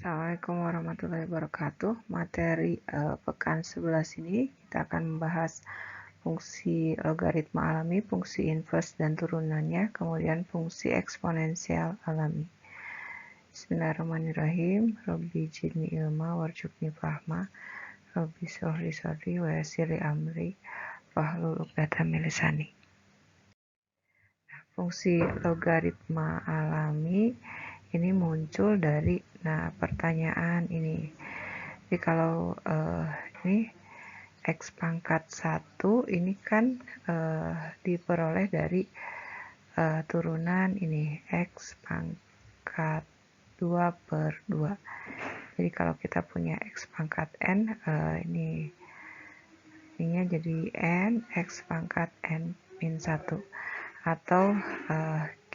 Assalamualaikum warahmatullahi wabarakatuh. Materi pekan 11 ini kita akan membahas fungsi logaritma alami, fungsi inverse dan turunannya, kemudian fungsi eksponensial alami. Bismillahirrahmanirrahim. Rabbi jidni ilma warzuqni fahma. Rabbi sholli sadri wa yassirli amri wahlul 'uqdatam min lisani. Fungsi logaritma alami ini muncul dari pertanyaan ini. Jadi kalau ini X pangkat 1 ini kan diperoleh dari turunan ini X pangkat 2 per 2. Jadi kalau kita punya X pangkat N, ininya jadi N X pangkat N min 1. Atau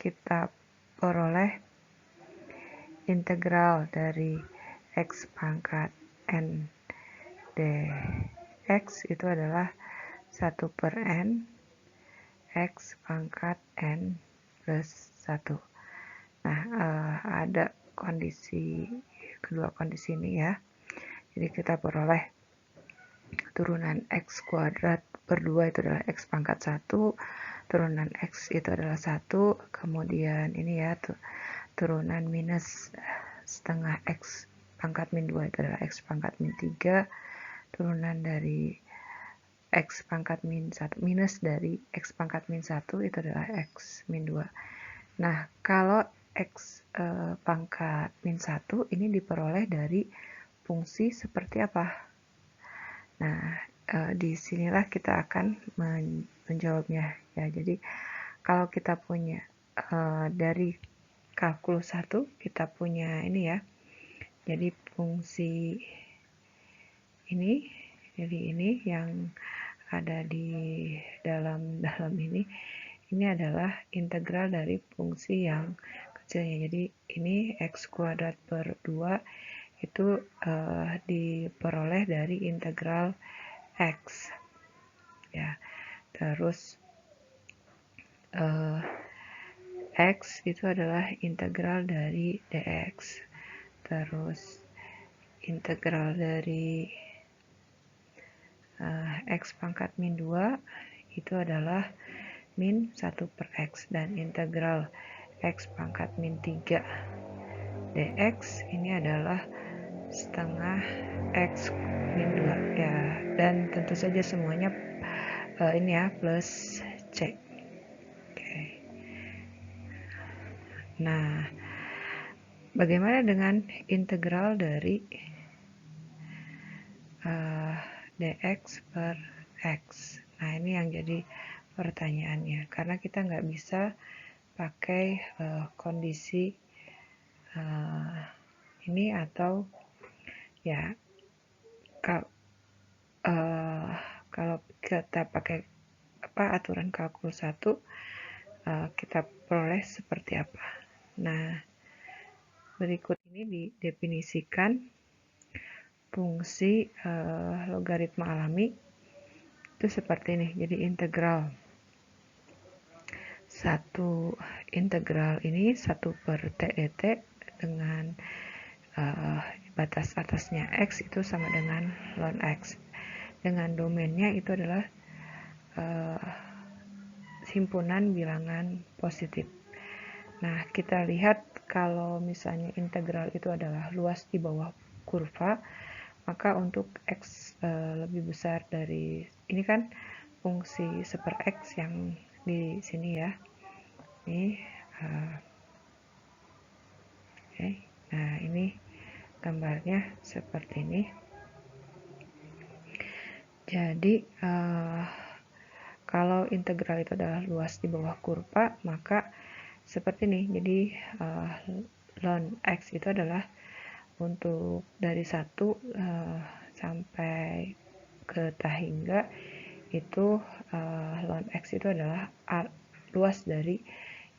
kita peroleh integral dari X pangkat N dx itu adalah 1 per N X pangkat N plus 1. Nah, ada kedua kondisi ini ya. Jadi kita peroleh turunan X kuadrat per 2 itu adalah X pangkat 1, turunan X itu adalah 1, kemudian ini ya turunan minus setengah X pangkat min 2 itu adalah X pangkat min 3, turunan dari X pangkat min 1 minus dari X pangkat min 1 itu adalah X min 2. Nah, kalau X pangkat min 1 ini diperoleh dari fungsi seperti apa? Nah, disinilah kita akan menjawabnya ya. Jadi kalau kita punya dari kalkulus 1 kita punya ini ya. Jadi fungsi ini, jadi ini yang ada di dalam ini adalah integral dari fungsi yang kecilnya. Jadi ini X kuadrat per 2 itu diperoleh dari integral X ya. Terus X itu adalah integral dari dx. Terus integral dari X pangkat min 2 itu adalah min 1 per X, dan integral X pangkat min 3 dx ini adalah setengah X min 2 ya, dan tentu saja semuanya ini ya plus C. Oke. Nah, bagaimana dengan integral dari dx per X? Nah, ini yang jadi pertanyaannya, karena kita nggak bisa pakai kondisi ini atau ya kalau kita pakai aturan kalkulus 1 kita peroleh seperti apa. Nah, berikut ini didefinisikan fungsi logaritma alami itu seperti ini. Jadi integral ini 1 per t dt dengan batas atasnya X itu sama dengan ln X, dengan domainnya itu adalah himpunan bilangan positif. Nah, kita lihat kalau misalnya integral itu adalah luas di bawah kurva, maka untuk X lebih besar dari ini kan fungsi super X yang di sini ya. Ini oke. Nah, ini gambarnya seperti ini. Jadi kalau integral itu adalah luas di bawah kurva, maka seperti ini. Jadi ln X itu adalah untuk dari 1 sampai ke tahingga itu ln X itu adalah luas dari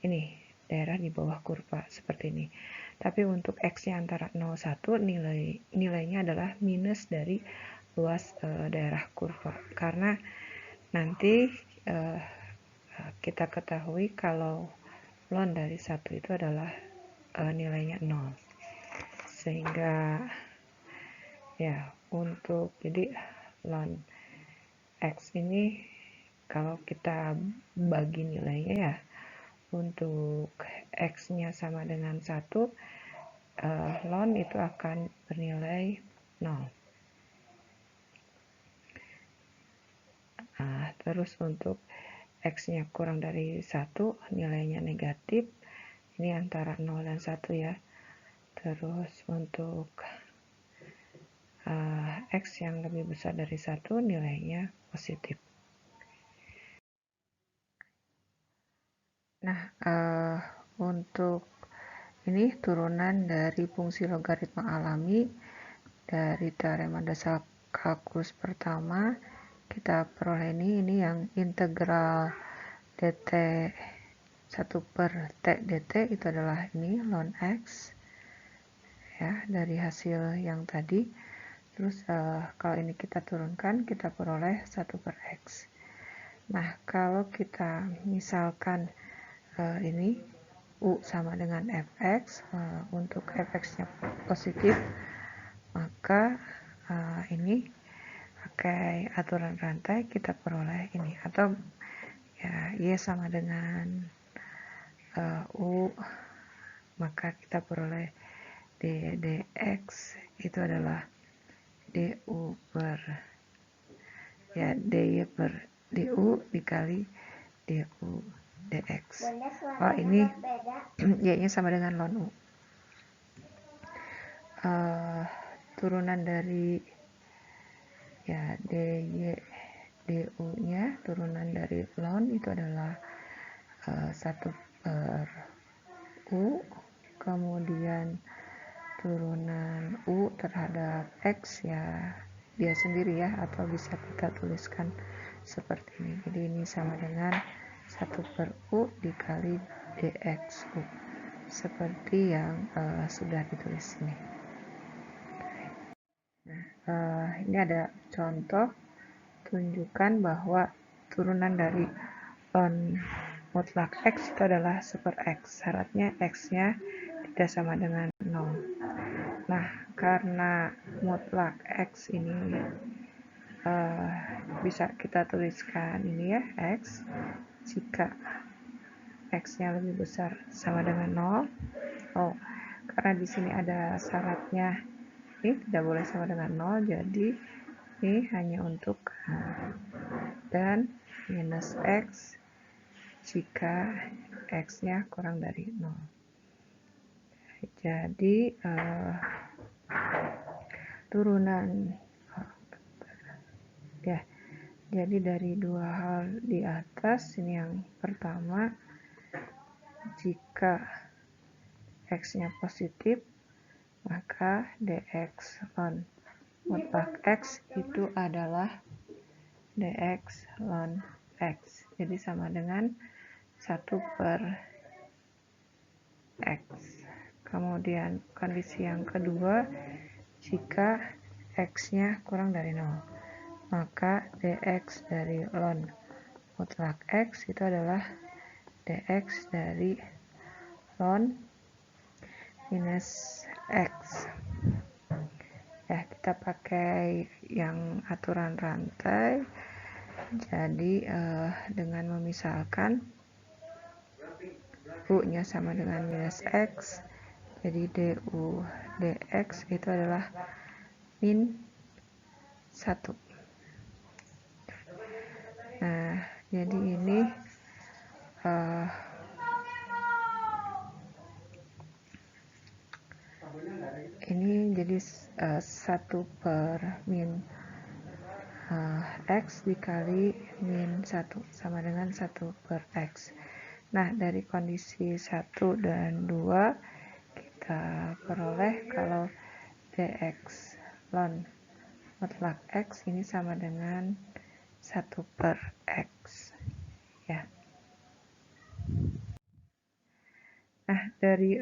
ini daerah di bawah kurva seperti ini. Tapi untuk X-nya antara 0 1 nilainya adalah minus dari luas daerah kurva, karena nanti kita ketahui kalau ln dari 1 itu adalah nilainya 0. sehingga ya untuk jadi ln X ini kalau kita bagi nilainya ya, untuk X nya sama dengan 1, ln itu akan bernilai 0. Terus untuk X nya kurang dari 1, nilainya negatif, ini antara 0 dan 1 ya. Terus untuk X yang lebih besar dari 1, nilainya positif. Nah, untuk ini turunan dari fungsi logaritma alami dari teorema dasar kalkulus pertama, kita peroleh ini yang integral dt 1 per t dt itu adalah ini ln X ya, dari hasil yang tadi. Terus kalau ini kita turunkan, kita peroleh 1 per X. Nah, kalau kita misalkan ini U sama dengan Fx, untuk Fx-nya positif, maka ini pakai aturan rantai kita peroleh ini, atau ya Y sama dengan U, maka kita peroleh dx itu adalah du per ya dy per du dikali du dx. Oh, ini y-nya sama dengan ln u. Turunan dari ya dy du nya, turunan dari ln itu adalah 1 per u, kemudian turunan u terhadap x ya dia sendiri ya, atau bisa kita tuliskan seperti ini. Jadi ini sama dengan 1 per u dikali dxu, seperti yang sudah ditulis ini. Ini ada contoh tunjukkan bahwa turunan dari ln mutlak X itu adalah 1 per X. Syaratnya X-nya tidak sama dengan 0. Nah, karena mutlak X ini bisa kita tuliskan ini ya, X jika X-nya lebih besar sama dengan 0. Oh, karena di sini ada syaratnya ini tidak boleh sama dengan 0, jadi ini hanya untuk dan minus X jika X-nya kurang dari 0. Jadi turunan ya, jadi dari dua hal di atas, ini yang pertama, jika X-nya positif, maka dx ln mutlak X itu adalah dx ln X. Jadi sama dengan 1 per X. Kemudian kondisi yang kedua, jika X-nya kurang dari 0, maka dx dari ln mutlak X itu adalah dx dari ln minus X. Ya, kita pakai yang aturan rantai. Jadi dengan memisalkan U-nya sama dengan minus X, jadi du dx itu adalah min 1. Nah, jadi ini jadi 1 per min X dikali min 1 sama dengan 1 per X. Nah, dari kondisi 1 dan 2 kita peroleh kalau dx ln mutlak X ini sama dengan 1 per X ya. Nah, dari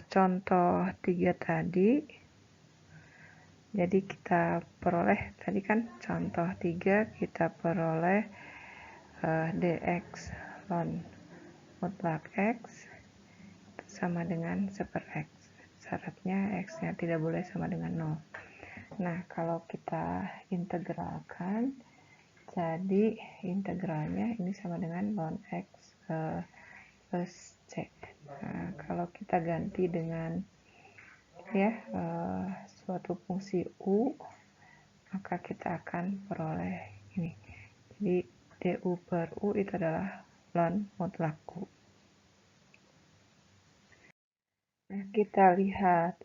contoh 3 tadi, jadi kita peroleh tadi kan contoh 3 kita peroleh dx ln mutlak X sama dengan 1 per X. 1 syaratnya x-nya tidak boleh sama dengan 0. Nah, kalau kita integralkan, jadi integralnya ini sama dengan ln x plus c. Nah, kalau kita ganti dengan suatu fungsi u, maka kita akan peroleh ini. Jadi du per u itu adalah ln mutlak u. Nah, kita lihat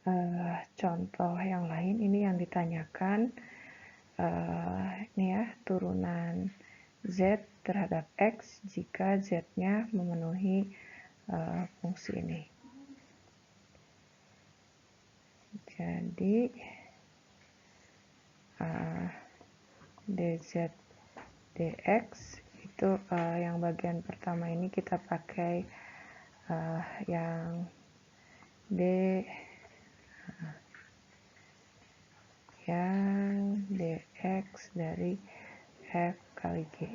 contoh yang lain. Ini yang ditanyakan ini ya, turunan z terhadap x jika z-nya memenuhi fungsi ini. Jadi dz dx itu yang bagian pertama ini kita pakai yang yang dx dari f kali g,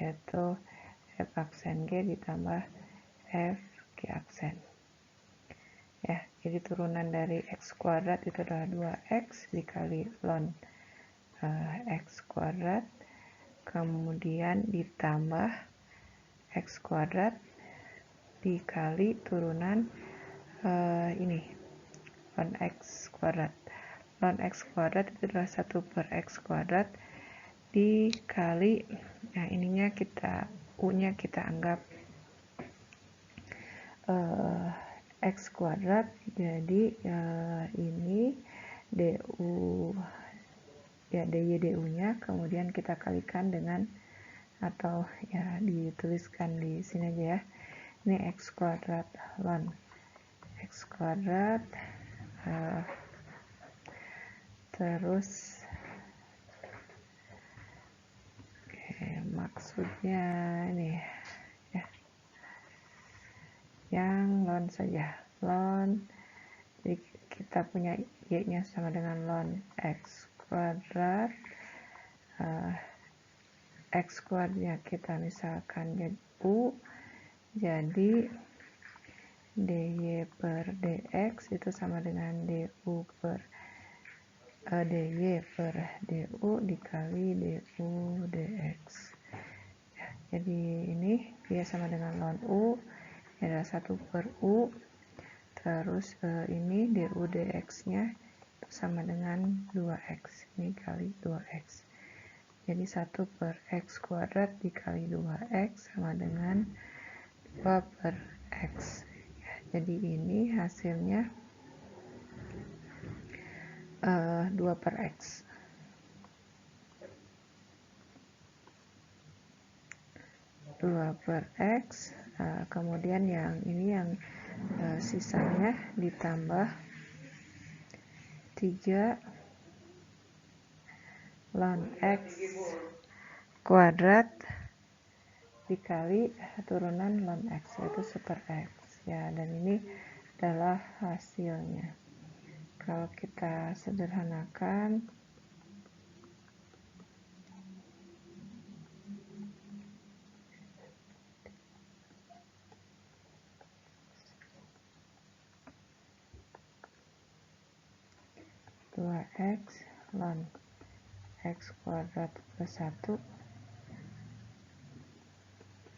yaitu f aksen g ditambah f g aksen. Ya, jadi turunan dari x kuadrat itu adalah 2x dikali ln x kuadrat, kemudian ditambah x kuadrat dikali turunan ini ln x kuadrat. Ln x kuadrat itu adalah 1 per x kuadrat dikali, nah ininya u-nya kita anggap x kuadrat, jadi ini du ya dy du-nya, kemudian kita kalikan dengan, atau ya dituliskan di sini aja ya, ini x kuadrat ln x kuadrat terus maksudnya ini ya, yang ln saja, ln, jadi kita punya y-nya sama dengan ln x kuadrat, x kuadratnya kita misalkan jadi u, jadi dy per dx itu sama dengan dy per du dikali du dx. Ya, jadi ini dia sama dengan ln u, ini adalah 1 per u, terus ini du dx nya itu sama dengan 2x, ini kali 2x. Jadi 1 per x kuadrat dikali 2x sama dengan 2 per x. Ya, jadi ini hasilnya 2 per x. 2 per x, kemudian yang ini yang sisanya ditambah 3 ln x kuadrat dikali turunan ln x, yaitu 1 per x ya, dan ini adalah hasilnya. Kalau kita sederhanakan, x ln x kuadrat plus 1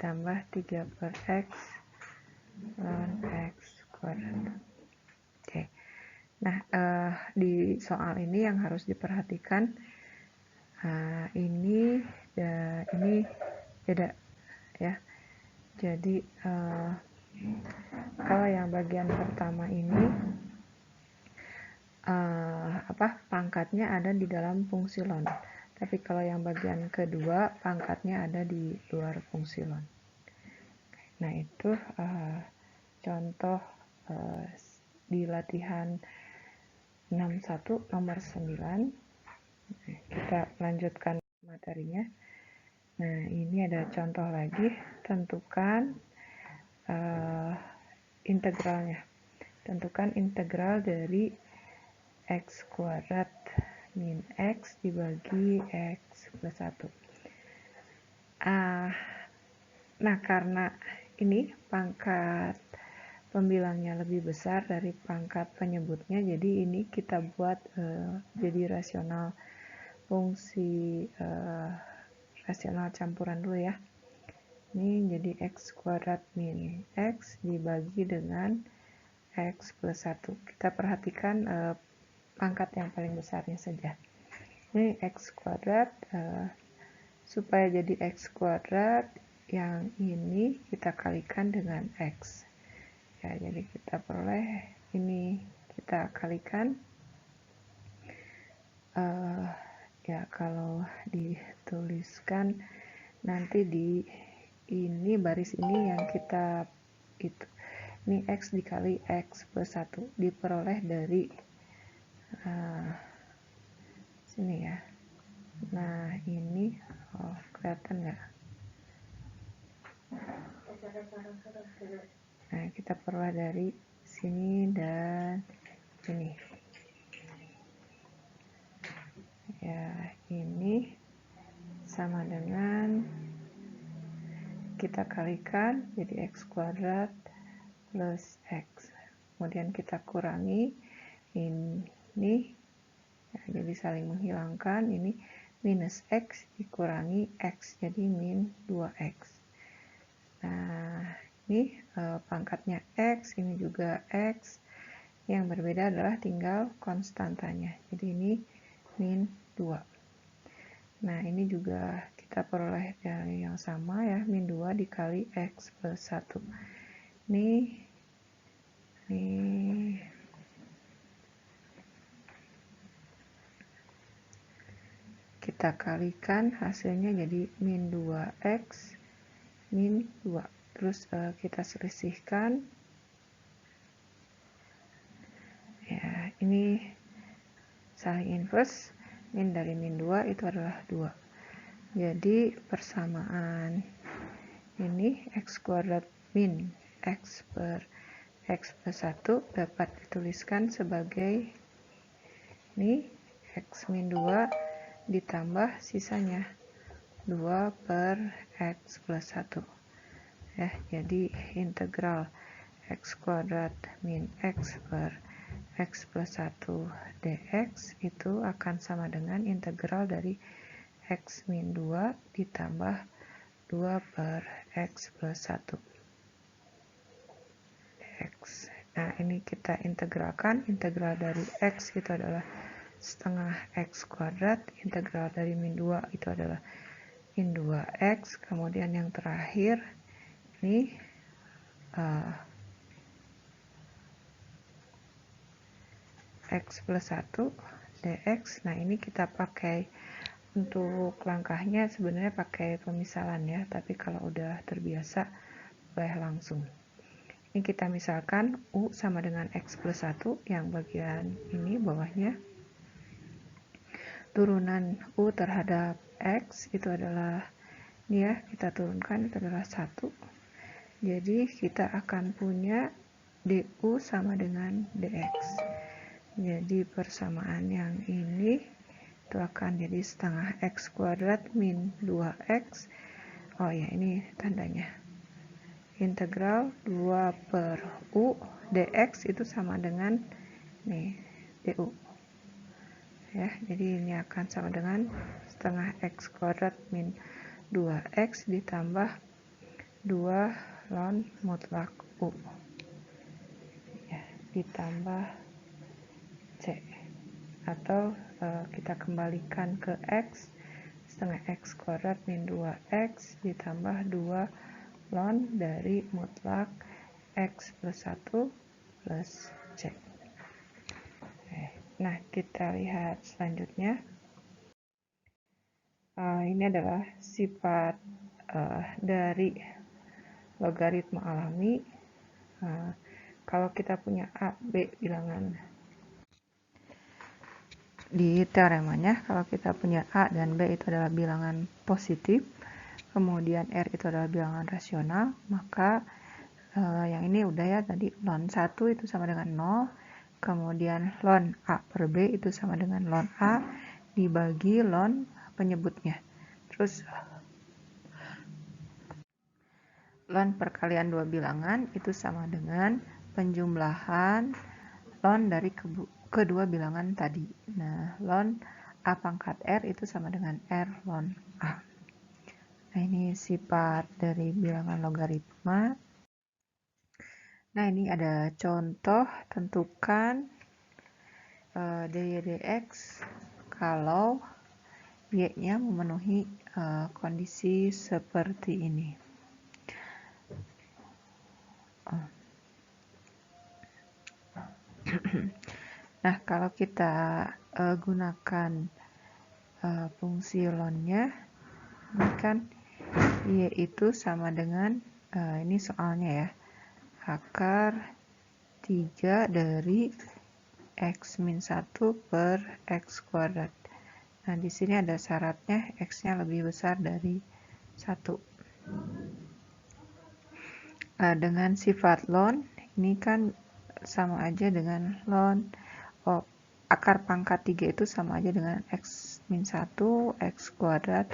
tambah 3 per x ln x kuadrat. Oke. Nah, di soal ini yang harus diperhatikan, ini beda ya. Jadi kalau yang bagian pertama ini pangkatnya ada di dalam fungsi ln, tapi kalau yang bagian kedua pangkatnya ada di luar fungsi ln. Nah, itu contoh di latihan 61 nomor 9. Kita lanjutkan materinya. Nah, ini ada contoh lagi, tentukan integralnya. Tentukan integral dari x kuadrat min x dibagi x plus 1. Nah, karena ini pangkat pembilangnya lebih besar dari pangkat penyebutnya, jadi ini kita buat jadi rasional fungsi rasional campuran dulu ya. Ini jadi x kuadrat min x dibagi dengan x plus 1. Kita perhatikan pangkat yang paling besarnya saja. Ini x kuadrat, supaya jadi x kuadrat, yang ini kita kalikan dengan x. Ya, jadi kita peroleh ini kita kalikan. Ya, kalau dituliskan nanti di ini baris ini yang kita itu ini x dikali x plus 1 diperoleh dari sini ya. Nah ini kelihatan nggak? Nah kita peroleh dari sini dan ini ya, ini sama dengan kita kalikan jadi x kuadrat plus x, kemudian kita kurangi ini ya, jadi saling menghilangkan, ini minus x dikurangi x jadi min 2x. Nah ini pangkatnya x, ini juga x, yang berbeda adalah tinggal konstantanya, jadi ini min 2. Nah ini juga kita peroleh dari yang sama ya, min 2 dikali x plus 1. Ini kita kalikan, hasilnya jadi min 2x min 2. Terus kita selisihkan ya, ini saling inverse, min dari min 2 itu adalah 2. Jadi persamaan ini x kuadrat min x per x plus 1 dapat dituliskan sebagai ini x min 2 ditambah sisanya 2 per x plus 1 ya, jadi integral x kuadrat min x per x plus 1 dx itu akan sama dengan integral dari x min 2 ditambah 2 per x plus 1 dx. Nah ini kita integralkan, integral dari x itu adalah setengah x kuadrat, integral dari min 2 itu adalah min 2x, kemudian yang terakhir ini x plus 1 dx. Nah ini kita pakai untuk langkahnya sebenarnya pakai pemisalan ya, tapi kalau udah terbiasa boleh langsung. Ini kita misalkan u sama dengan x plus 1, yang bagian ini bawahnya turunan u terhadap x itu adalah ini ya, kita turunkan itu adalah 1. Jadi kita akan punya du sama dengan dx. Jadi persamaan yang ini itu akan jadi setengah x kuadrat min 2x. Oh ya, ini tandanya. Integral 2 per u dx itu sama dengan nih du. Ya, jadi ini akan sama dengan setengah x kuadrat min 2x ditambah 2 ln mutlak u. Ya, ditambah c. Atau kita kembalikan ke x, setengah x kuadrat min 2x ditambah 2 ln dari mutlak x plus 1 plus c. Nah kita lihat selanjutnya, ini adalah sifat dari logaritma alami. Kalau kita punya a, b bilangan, di teoremanya kalau kita punya a dan b itu adalah bilangan positif, kemudian r itu adalah bilangan rasional, maka yang ini udah ya tadi, ln 1 itu sama dengan 0, kemudian ln a per b itu sama dengan ln a dibagi ln penyebutnya, terus ln perkalian dua bilangan itu sama dengan penjumlahan ln dari kedua bilangan tadi. Nah, ln A pangkat R itu sama dengan R ln A. Nah, ini sifat dari bilangan logaritma. Nah, ini ada contoh, tentukan dy dx kalau y-nya memenuhi kondisi seperti ini. Nah, kalau kita gunakan fungsi ln-nya, ini kan y itu sama dengan, ini soalnya ya, akar 3 dari x min 1 per x kuadrat. Nah, di sini ada syaratnya x-nya lebih besar dari 1. Dengan sifat ln, ini kan sama aja dengan ln, akar pangkat 3 itu sama aja dengan x min 1, x kuadrat,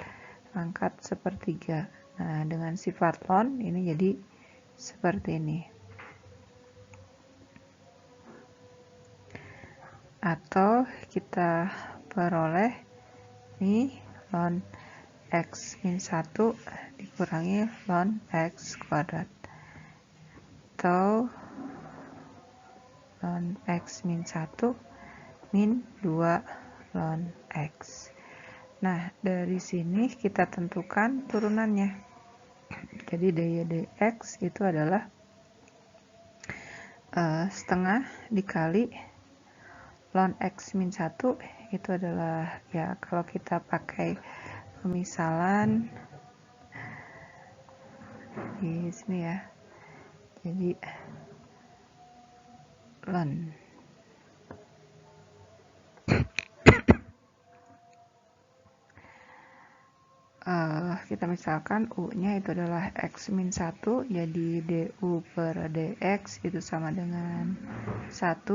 pangkat sepertiga. Nah, dengan sifat ln, ini jadi seperti ini. Atau kita peroleh ini ln x min 1 dikurangi ln x kuadrat. Atau ln x min 1 min 2 ln x. Nah, dari sini kita tentukan turunannya. Jadi dy dx itu adalah setengah dikali ln x min 1 itu adalah, ya kalau kita pakai pemisalan di sini ya, jadi ln kita misalkan u-nya itu adalah x min 1, jadi du per dx itu sama dengan 1,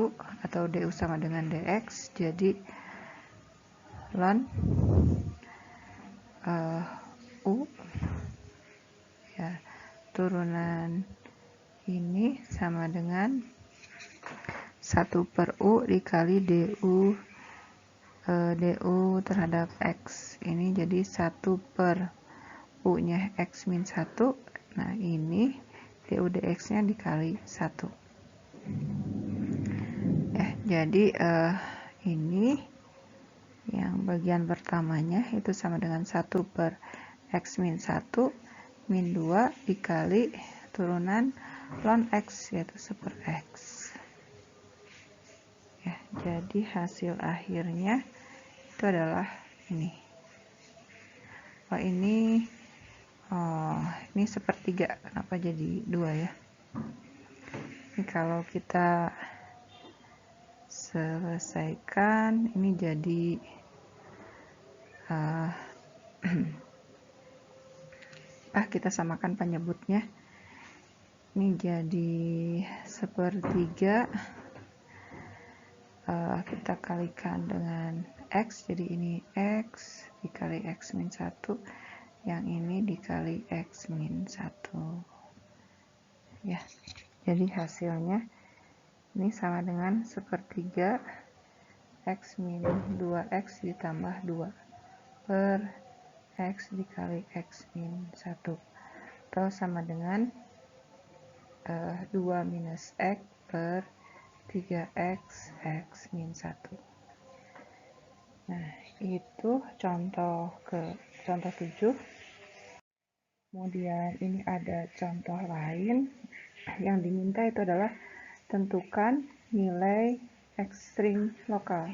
atau du sama dengan dx, jadi ln u ya, turunan ini sama dengan 1 per u dikali du terhadap x, ini jadi 1 per u nya x min 1. Nah, ini du dx nya dikali 1 ya. Jadi ini yang bagian pertamanya itu sama dengan 1 per x min 1 min 2 dikali turunan ln x, yaitu 1 per x ya. Jadi hasil akhirnya itu adalah ini. Ini sepertiga, kenapa jadi 2 ya? Ini kalau kita selesaikan, ini jadi kita samakan penyebutnya. Ini jadi sepertiga, kita kalikan dengan x, jadi ini x dikali x min 1, yang ini dikali x min 1 ya. Jadi hasilnya ini sama dengan sepertiga x min 2x ditambah 2 per x dikali x min 1, atau sama dengan 2 minus x per 3x x min 1. Nah, itu contoh 7. Kemudian ini ada contoh lain yang diminta itu adalah tentukan nilai ekstrim lokal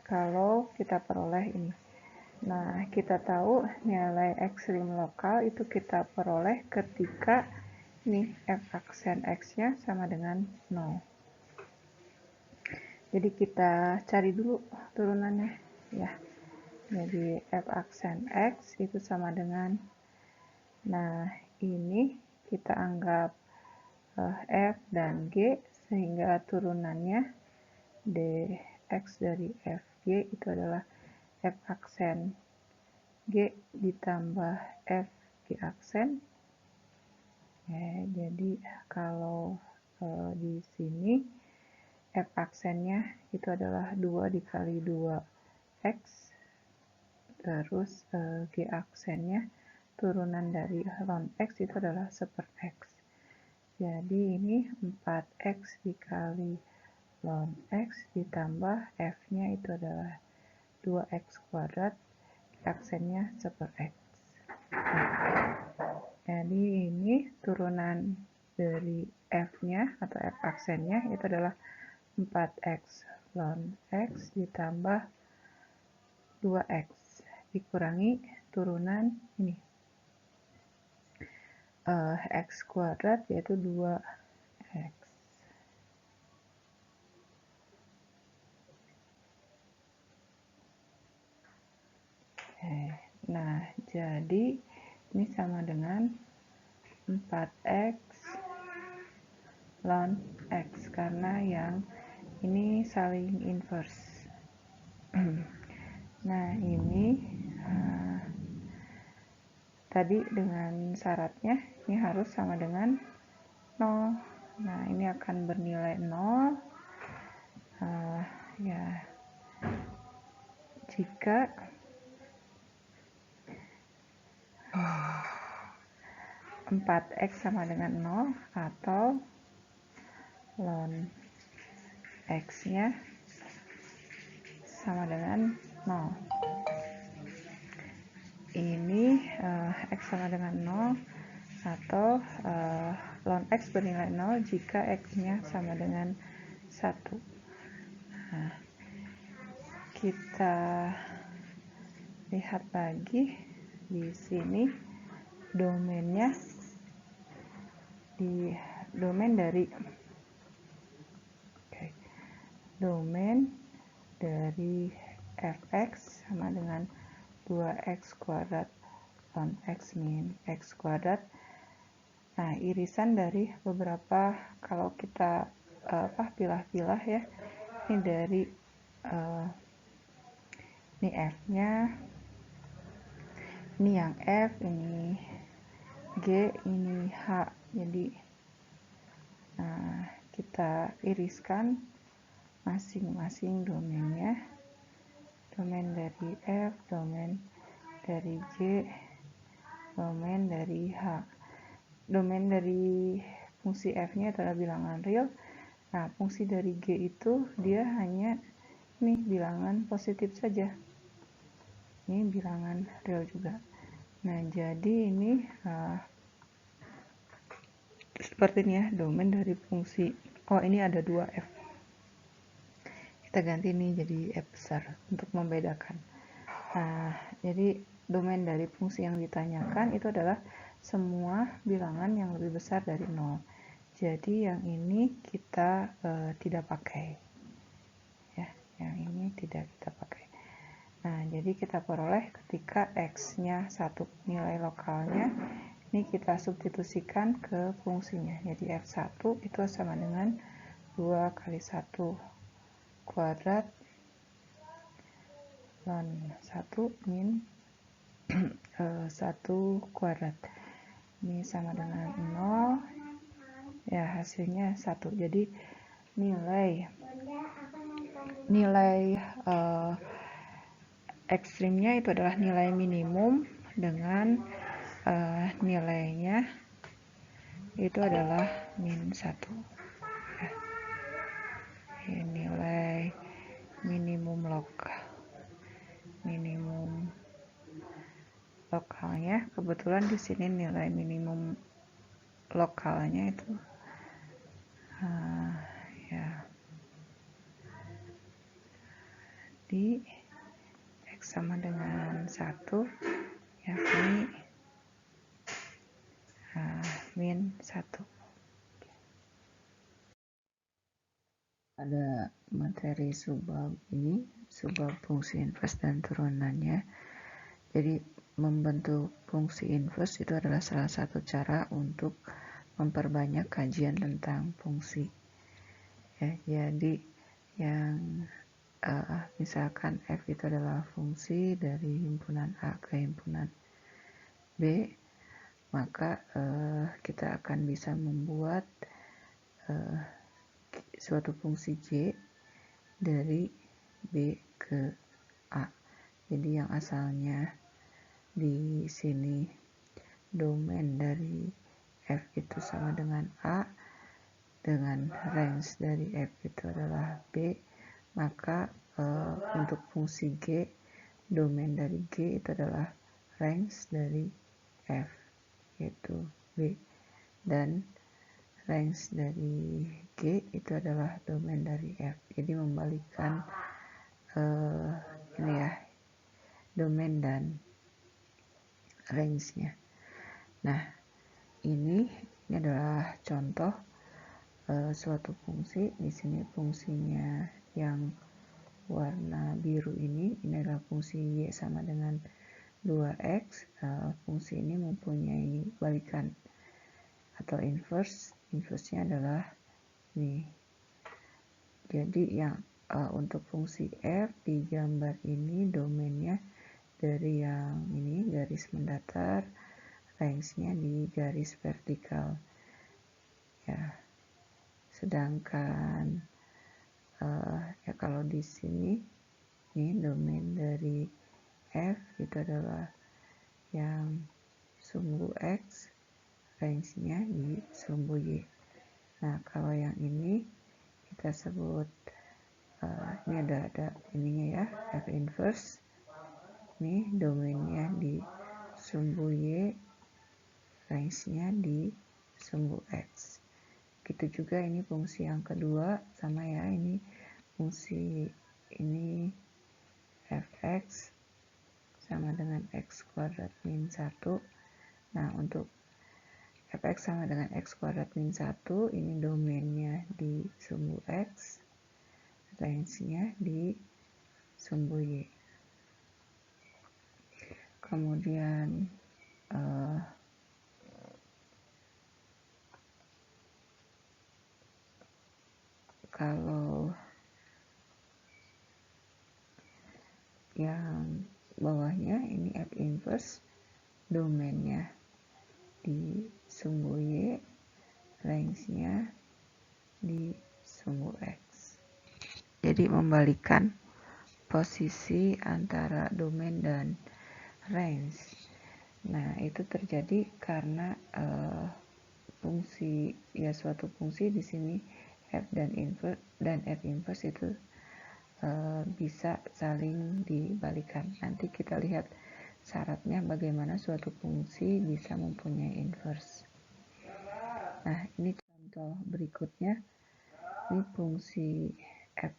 kalau kita peroleh ini. Nah, kita tahu nilai ekstrim lokal itu kita peroleh ketika ini f aksen x-nya sama dengan 0. Jadi kita cari dulu turunannya ya. Jadi f aksen x itu sama dengan, nah ini kita anggap f dan g, sehingga turunannya dx dari fg itu adalah f aksen g ditambah f g aksen ya. Jadi kalau di sini F aksennya itu adalah 2 dikali 2X, terus G aksennya turunan dari ln X itu adalah 1/X. Jadi ini 4X dikali ln X ditambah F-nya itu adalah 2X kuadrat, aksennya 1/X. Jadi ini turunan dari F-nya atau F aksennya itu adalah 4X ln X ditambah 2X dikurangi turunan ini X kuadrat yaitu 2X. Nah, jadi ini sama dengan 4X ln X karena yang ini saling inverse. Nah, ini tadi dengan syaratnya ini harus sama dengan 0. Nah, ini akan bernilai 0 ya jika 4X sama dengan 0 atau ln X-nya sama dengan 0. Ini X sama dengan 0 atau ln X bernilai 0 jika X-nya sama dengan 1. Nah, kita lihat lagi di sini domainnya, di domain dari fx sama dengan 2x kuadrat ln x min x kuadrat. Nah, irisan dari beberapa, kalau kita pilah-pilah ya, ini dari ini f-nya, ini yang f, ini g, ini h. Jadi kita iriskan masing-masing domainnya, domain dari f, domain dari g, domain dari h. Domain dari fungsi f-nya adalah bilangan real. Nah, fungsi dari g itu dia hanya ini bilangan positif saja. Ini bilangan real juga. Nah, jadi ini seperti ini ya, domain dari fungsi. Oh, ini ada 2f. Kita ganti ini jadi f besar untuk membedakan. Nah, jadi domain dari fungsi yang ditanyakan itu adalah semua bilangan yang lebih besar dari 0. Jadi yang ini kita tidak pakai. Ya, yang ini tidak kita pakai. Nah, jadi kita peroleh ketika X-nya 1 nilai lokalnya, ini kita substitusikan ke fungsinya. Jadi F1 itu sama dengan 2 kali 1 kuadrat ln 1 min 1 kuadrat. Ini sama dengan 0. Ya, hasilnya 1. Jadi nilai ekstrimnya itu adalah nilai minimum dengan nilainya itu adalah min 1. Ya, nilai minimum lokalnya, kebetulan di sini nilai minimum lokalnya itu ya di X sama dengan 1, yakni min 1. Pada materi subbab ini, subbab fungsi inverse dan turunannya. Jadi membentuk fungsi inverse itu adalah salah satu cara untuk memperbanyak kajian tentang fungsi. Ya, jadi yang misalkan f itu adalah fungsi dari himpunan A ke himpunan B, maka kita akan bisa membuat suatu fungsi J dari B ke A. Jadi yang asalnya di sini domain dari F itu sama dengan A, dengan range dari F itu adalah B, maka untuk fungsi G, domain dari G itu adalah range dari F, yaitu B, dan range dari G itu adalah domain dari F. Jadi membalikan ini ya, domain dan range-nya. Nah, ini adalah contoh suatu fungsi. Di sini fungsinya yang warna biru ini adalah fungsi Y sama dengan 2X. Fungsi ini mempunyai balikan atau inverse. Inverse-nya adalah ini. Jadi yang untuk fungsi F di gambar ini domainnya dari yang ini garis mendatar, range-nya di garis vertikal. Ya. Sedangkan ya kalau di sini ini domain dari F itu adalah yang sumbu X, range-nya di sumbu Y. Nah, kalau yang ini kita sebut ini ada ininya ya, F inverse. Ini domainnya di sumbu Y, range-nya di sumbu X. Begitu juga ini fungsi yang kedua, sama ya, ini fungsi ini fx sama dengan x kuadrat min 1. Nah, untuk fx sama dengan x kuadrat min 1, ini domainnya di sumbu x, range-nya di sumbu y. Kemudian kalau yang bawahnya ini F inverse, domainnya di sumbu y, range-nya di sumbu x. Jadi membalikan posisi antara domain dan range. Nah, itu terjadi karena fungsi ya, suatu fungsi di sini f dan f inverse itu bisa saling dibalikan. Nanti kita lihat syaratnya bagaimana suatu fungsi bisa mempunyai inverse. Nah, ini contoh berikutnya. Ini fungsi f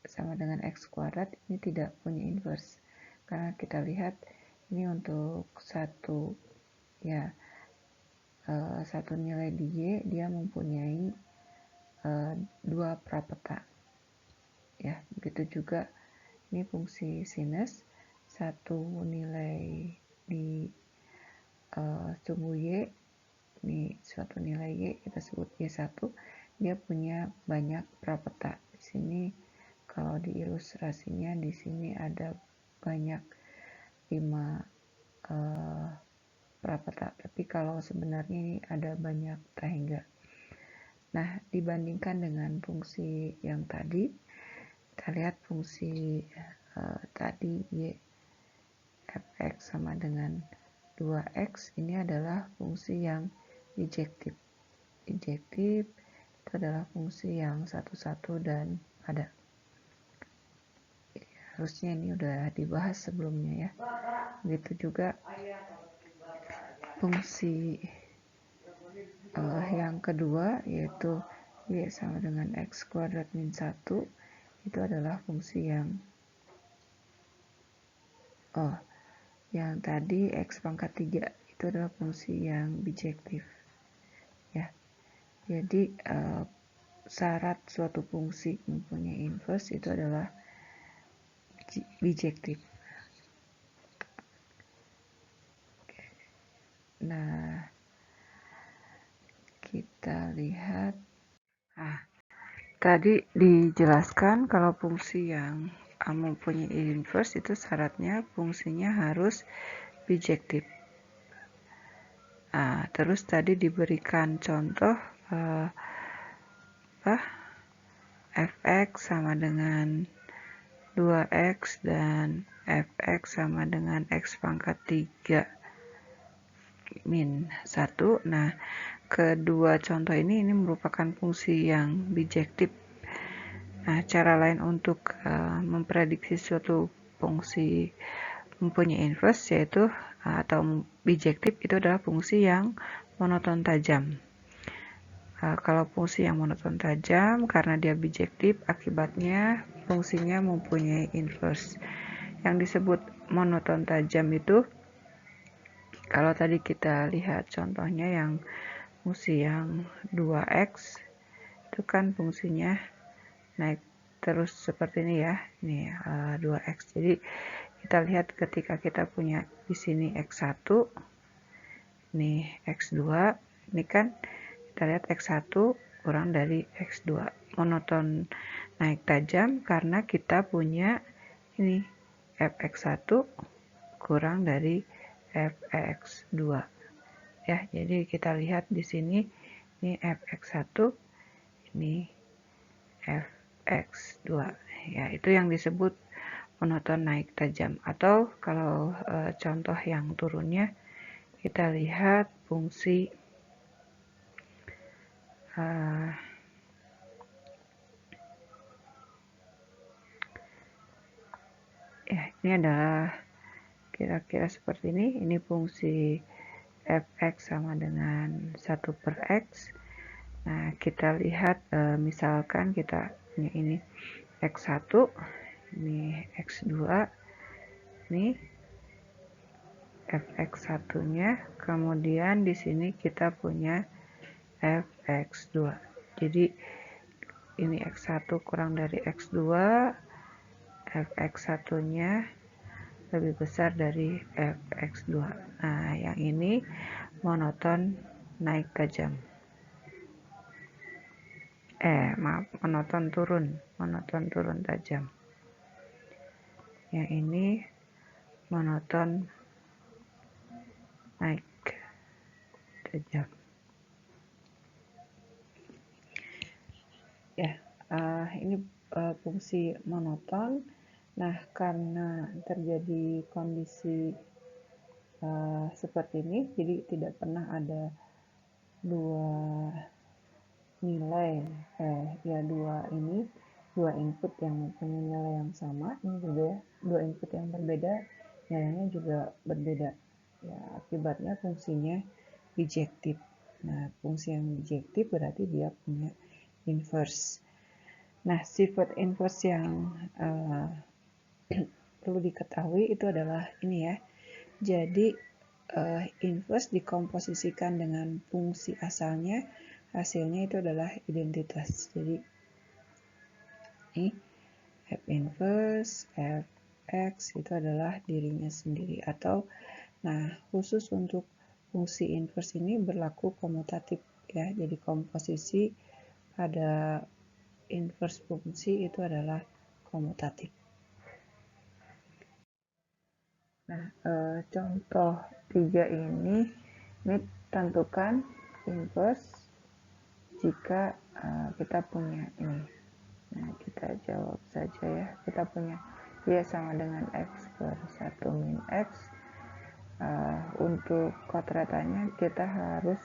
sama dengan x kuadrat ini tidak punya inverse. Karena kita lihat ini untuk satu ya, satu nilai di Y dia mempunyai dua prapeta ya. Begitu juga ini fungsi sinus, satu nilai di sumbu Y, ini suatu nilai Y kita sebut Y1, dia punya banyak prapeta. Di sini kalau di ilustrasinya di sini ada banyak 5 prapeta, tapi kalau sebenarnya ini ada banyak tahingga. Nah, dibandingkan dengan fungsi yang tadi, kita lihat fungsi tadi Y fx sama dengan 2x, ini adalah fungsi yang bijektif. Bijektif itu adalah fungsi yang satu-satu dan ada. Harusnya ini udah dibahas sebelumnya ya. Begitu juga fungsi yang kedua, yaitu Y sama dengan X kuadrat min 1, itu adalah fungsi yang yang tadi X pangkat 3 itu adalah fungsi yang bijektif ya. Jadi syarat suatu fungsi mempunyai inverse itu adalah bijektif. Nah, kita lihat. Tadi dijelaskan kalau fungsi yang mempunyai inverse itu syaratnya fungsinya harus bijektif. Terus tadi diberikan contoh fx sama dengan 2x dan fx sama dengan x pangkat 3 min 1. Nah, kedua contoh ini merupakan fungsi yang bijektif. Nah, cara lain untuk memprediksi suatu fungsi mempunyai inverse yaitu atau bijektif itu adalah fungsi yang monoton tajam. Kalau fungsi yang monoton tajam, karena dia bijektif, akibatnya fungsinya mempunyai inverse. Yang disebut monoton tajam itu, kalau tadi kita lihat contohnya yang fungsi yang 2x, itu kan fungsinya naik terus seperti ini ya, ini 2x. Jadi kita lihat ketika kita punya di sini x1, ini x2, ini kan kita lihat x1 kurang dari x2, monoton naik tajam karena kita punya ini fx1 kurang dari fx2 ya. Jadi kita lihat di sini ini fx1, ini fx2 ya, itu yang disebut monoton naik tajam. Atau kalau contoh yang turunnya, kita lihat fungsi ya, ini adalah kira-kira seperti ini fungsi fx sama dengan 1/x. Nah, kita lihat misalkan kita punya ini x1, ini x2, ini fx1-nya, kemudian di sini kita punya fx2. Jadi ini x1 kurang dari x2, fx1-nya lebih besar dari fx2. Nah, yang ini monoton naik tajam. Monoton turun tajam. Yang ini monoton naik tajam. Ya, ini fungsi monoton. Nah, karena terjadi kondisi seperti ini, jadi tidak pernah ada dua nilai, dua input yang mempunyai nilai yang sama. Ini juga dua input yang berbeda, nilainya juga berbeda. Ya, akibatnya fungsinya bijektif. Nah, fungsi yang bijektif berarti dia punya inverse. Nah, sifat inverse yang perlu diketahui itu adalah ini ya. Jadi inverse dikomposisikan dengan fungsi asalnya, hasilnya itu adalah identitas. Jadi ini f inverse fx itu adalah dirinya sendiri. Atau nah, khusus untuk fungsi inverse ini berlaku komutatif ya. Jadi komposisi pada inverse fungsi itu adalah komutatif. Nah, contoh 3 ini tentukan inverse jika kita punya ini. Nah, kita jawab saja ya. Kita punya y sama dengan x per 1 min x. Untuk kodratanya kita harus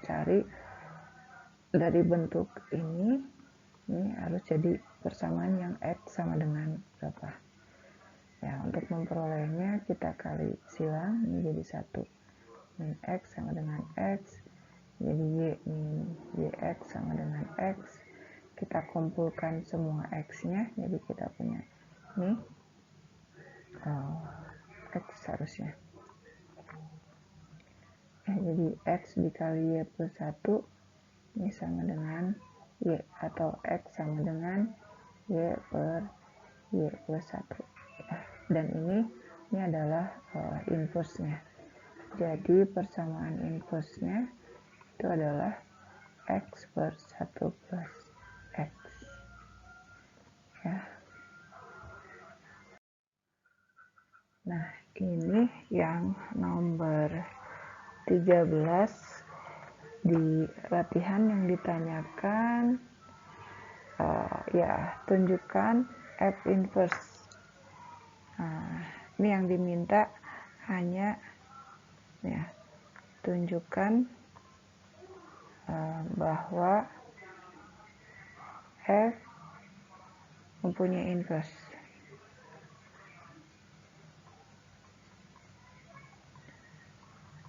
cari dari bentuk ini harus jadi persamaan yang x sama dengan berapa. Ya, untuk memperolehnya kita kali silang, ini jadi 1 min x sama dengan x, jadi y min yx sama dengan x. Kita kumpulkan semua x-nya, jadi kita punya ini x harusnya. Jadi x dikali y plus 1 ini sama dengan y, atau x sama dengan y per y plus 1. Dan ini adalah inverse-nya. Jadi persamaan inverse-nya itu adalah x per 1 plus x. Ya. Nah, ini yang nomor 13 di latihan yang ditanyakan ya tunjukkan F inverse. Nah, ini yang diminta hanya ya tunjukkan bahwa F mempunyai inverse.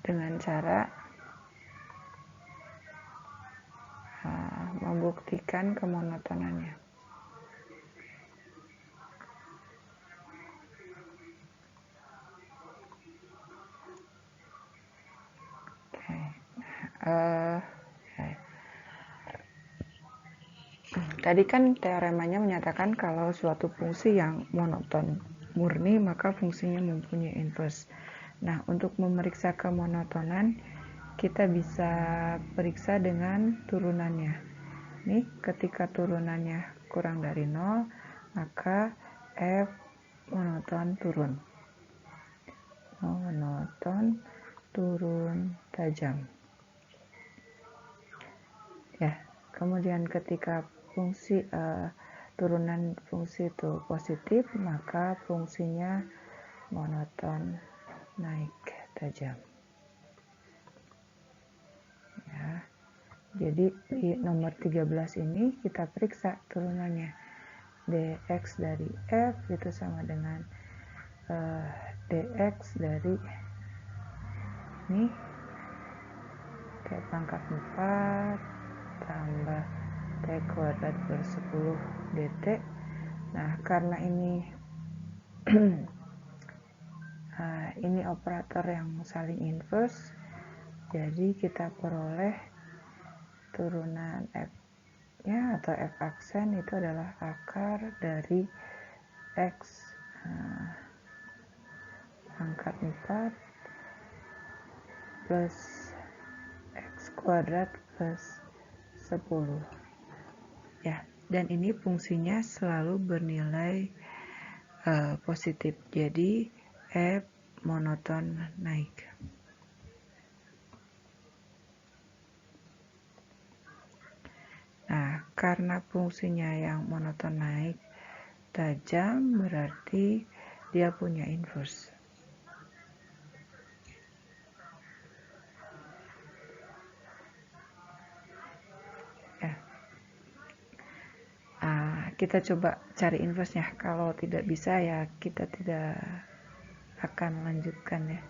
Dengan cara membuktikan kemonotonannya. Tadi kan teoremanya menyatakan kalau suatu fungsi yang monoton murni maka fungsinya mempunyai inverse. Nah, untuk memeriksa kemonotonan kita bisa periksa dengan turunannya. Nih, ketika turunannya kurang dari 0, maka F monoton turun. Monoton turun tajam. Ya, kemudian ketika fungsi turunan fungsi itu positif, maka fungsinya monoton naik tajam. Ya. Jadi di nomor 13 ini kita periksa turunannya. Dx dari F itu sama dengan dx dari ini T pangkat 4 tambah T kuadrat per 10 dt. Nah, karena ini ini operator yang saling inverse, jadi kita peroleh turunan F ya atau F aksen itu adalah akar dari X pangkat 4 plus X kuadrat plus 10 ya, dan ini fungsinya selalu bernilai positif, jadi F monoton naik. Nah, karena fungsinya yang monoton naik tajam berarti dia punya inverse. Ya. Kita coba cari inverse-nya. Kalau tidak bisa ya kita tidak akan lanjutkan ya.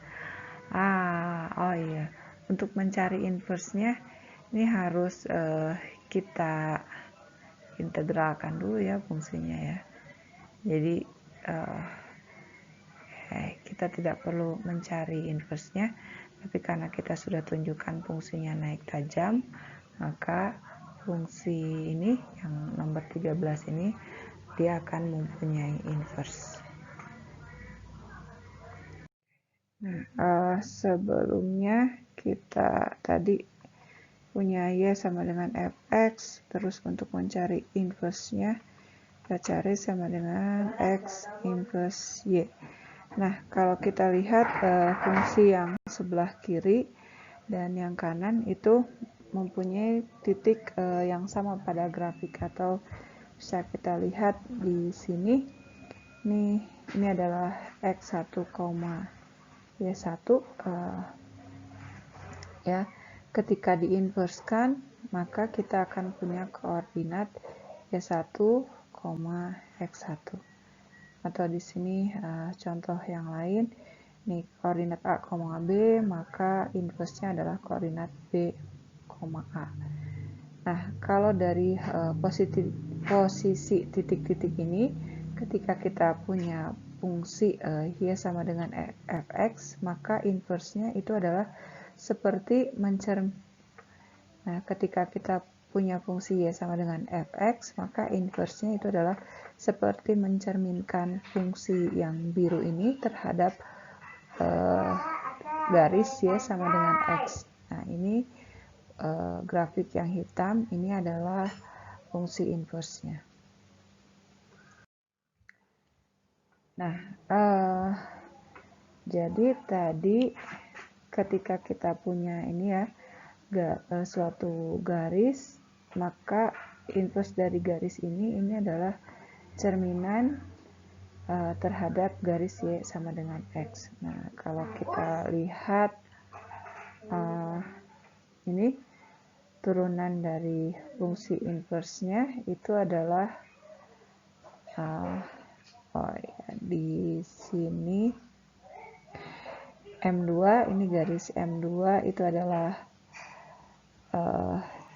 Oh iya, untuk mencari inverse-nya ini harus kita integralkan dulu ya fungsinya ya. Jadi kita tidak perlu mencari inverse-nya, tapi karena kita sudah tunjukkan fungsinya naik tajam, maka fungsi ini yang nomor 13 ini dia akan mempunyai inverse. Nah, sebelumnya kita tadi punya Y sama dengan Fx, terus untuk mencari inverse-nya kita cari sama dengan X inverse Y. Nah, kalau kita lihat fungsi yang sebelah kiri dan yang kanan itu mempunyai titik yang sama pada grafik, atau bisa kita lihat di sini. Ini adalah X1, Y1 ya. Ketika diinverskan maka kita akan punya koordinat Y1, X1. Atau di sini contoh yang lain, nih koordinat A, B, maka inverse-nya adalah koordinat B, A. Nah, kalau dari posisi titik-titik ini, ketika kita punya fungsi Y sama dengan Fx, maka inverse-nya itu adalah seperti Nah, ketika kita punya fungsi Y sama dengan Fx, maka inverse-nya itu adalah seperti mencerminkan fungsi yang biru ini terhadap garis Y sama dengan X. Nah, ini grafik yang hitam, ini adalah fungsi inverse-nya. Nah, jadi tadi ketika kita punya ini ya, suatu garis, maka inverse dari garis ini adalah cerminan terhadap garis Y sama dengan X. Nah, kalau kita lihat ini turunan dari fungsi inverse-nya itu adalah di sini M2, ini garis M2 itu adalah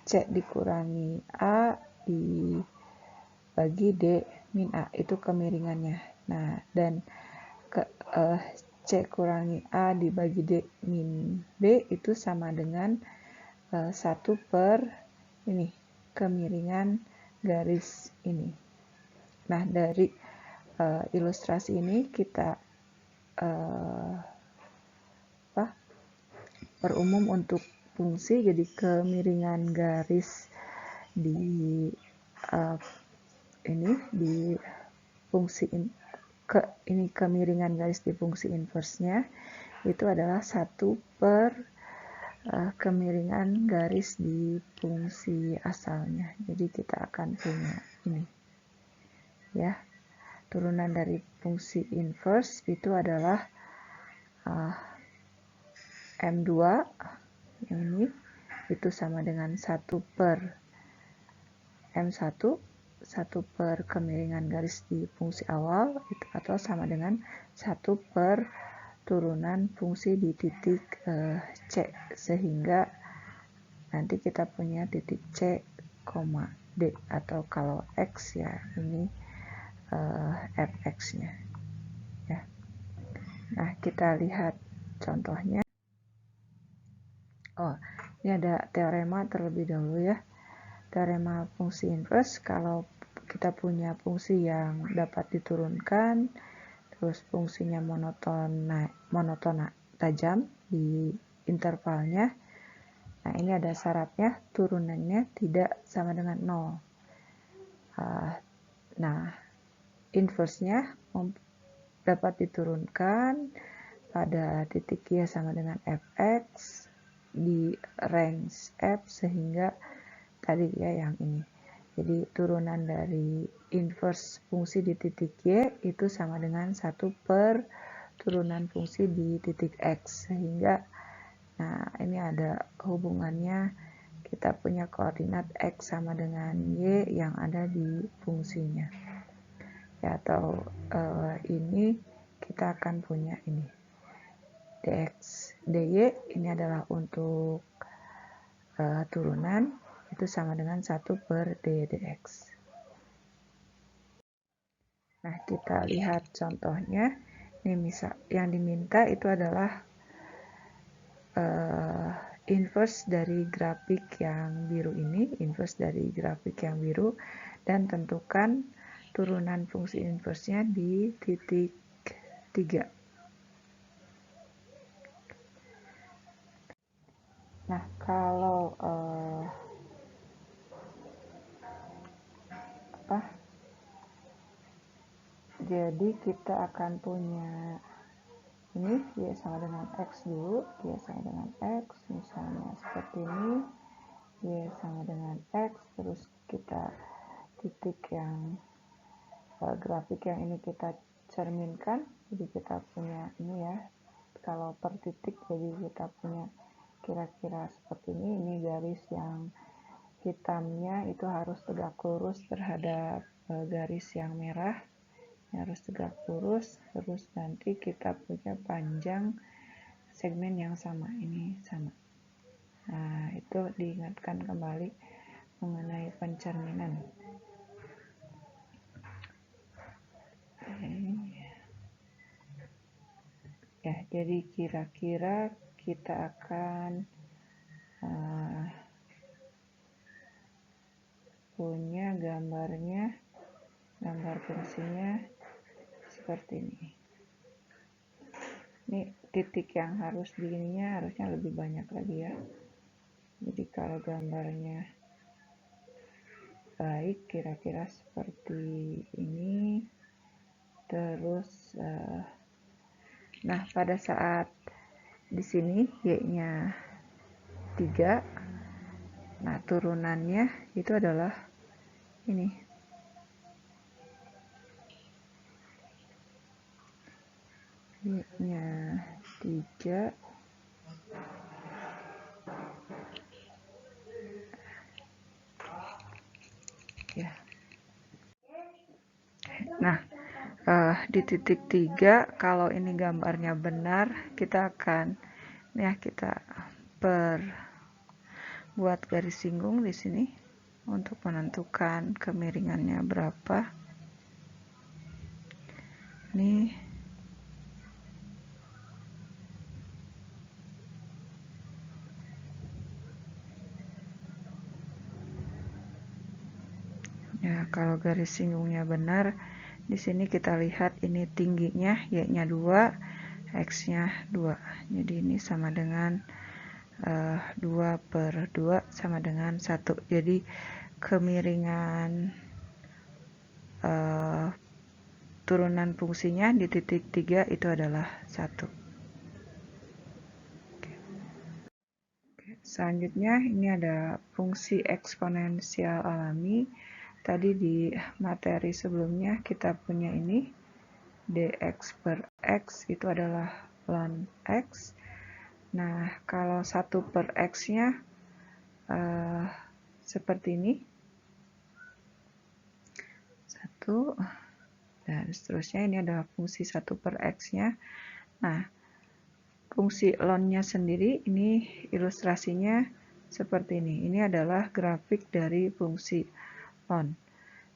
C dikurangi A dibagi D min A, itu kemiringannya. Nah, dan C kurangi A dibagi D min B itu sama dengan 1 per ini kemiringan garis ini. Nah, dari ilustrasi ini kita perumum untuk fungsi, jadi kemiringan garis di ini di fungsi ini kemiringan garis di fungsi inverse-nya itu adalah 1 per kemiringan garis di fungsi asalnya. Jadi kita akan punya ini ya, turunan dari fungsi inverse itu adalah M2 yang ini itu sama dengan 1 per M1, 1 per kemiringan garis di fungsi awal itu, atau sama dengan 1 per turunan fungsi di titik C, sehingga nanti kita punya titik C, D, atau kalau X ya ini fx-nya ya. Nah, kita lihat contohnya. Ini ada teorema terlebih dahulu ya. Teorema fungsi inverse, kalau kita punya fungsi yang dapat diturunkan, terus fungsinya monoton tajam di intervalnya. Nah, ini ada syaratnya, turunannya tidak sama dengan 0. Nah, inverse-nya dapat diturunkan pada titik Y sama dengan fx di range f, sehingga tadi ya yang ini. Jadi turunan dari inverse fungsi di titik Y itu sama dengan 1 per turunan fungsi di titik X, sehingga nah ini ada hubungannya, kita punya koordinat X sama dengan Y yang ada di fungsinya ya, atau ini kita akan punya ini dx dy, ini adalah untuk turunan itu sama dengan 1 per dy dx. Nah, kita lihat contohnya. Ini misal yang diminta itu adalah inverse dari grafik yang biru ini, inverse dari grafik yang biru, dan tentukan turunan fungsi inverse-nya di titik 3. Nah, kalau jadi kita akan punya ini Y sama dengan X dulu, Y sama dengan X, misalnya seperti ini, Y sama dengan X, terus kita titik yang grafik yang ini kita cerminkan, jadi kita punya ini ya, kalau per titik, jadi kita punya kira-kira seperti ini garis yang hitamnya itu harus tegak lurus terhadap garis yang merah, harus tegak lurus, terus nanti kita punya panjang segmen yang sama, ini sama. Nah, itu diingatkan kembali mengenai pencerminan. Ya, jadi kira-kira kita akan punya gambarnya, gambar fungsinya seperti ini. Ini titik yang harus begininya harusnya lebih banyak lagi ya. Jadi kalau gambarnya baik, kira-kira seperti ini. Terus nah, pada saat di sini Y-nya 3, nah turunannya itu adalah ini Y-nya 3 ya. Nah, di titik 3 kalau ini gambarnya benar, kita akan kita buat garis singgung di sini untuk menentukan kemiringannya berapa. Ini ya, kalau garis singgungnya benar, di sini kita lihat ini tingginya Y-nya 2, X-nya 2. Jadi ini sama dengan 2/2 sama dengan 1. Jadi kemiringan turunan fungsinya di titik 3 itu adalah 1. Selanjutnya ini ada fungsi eksponensial alami. Tadi di materi sebelumnya kita punya ini dx per x itu adalah ln x. Nah, kalau 1 per x-nya seperti ini. 1 dan seterusnya, ini adalah fungsi 1 per x-nya. Nah, fungsi ln-nya sendiri, ini ilustrasinya seperti ini. Ini adalah grafik dari fungsi ln.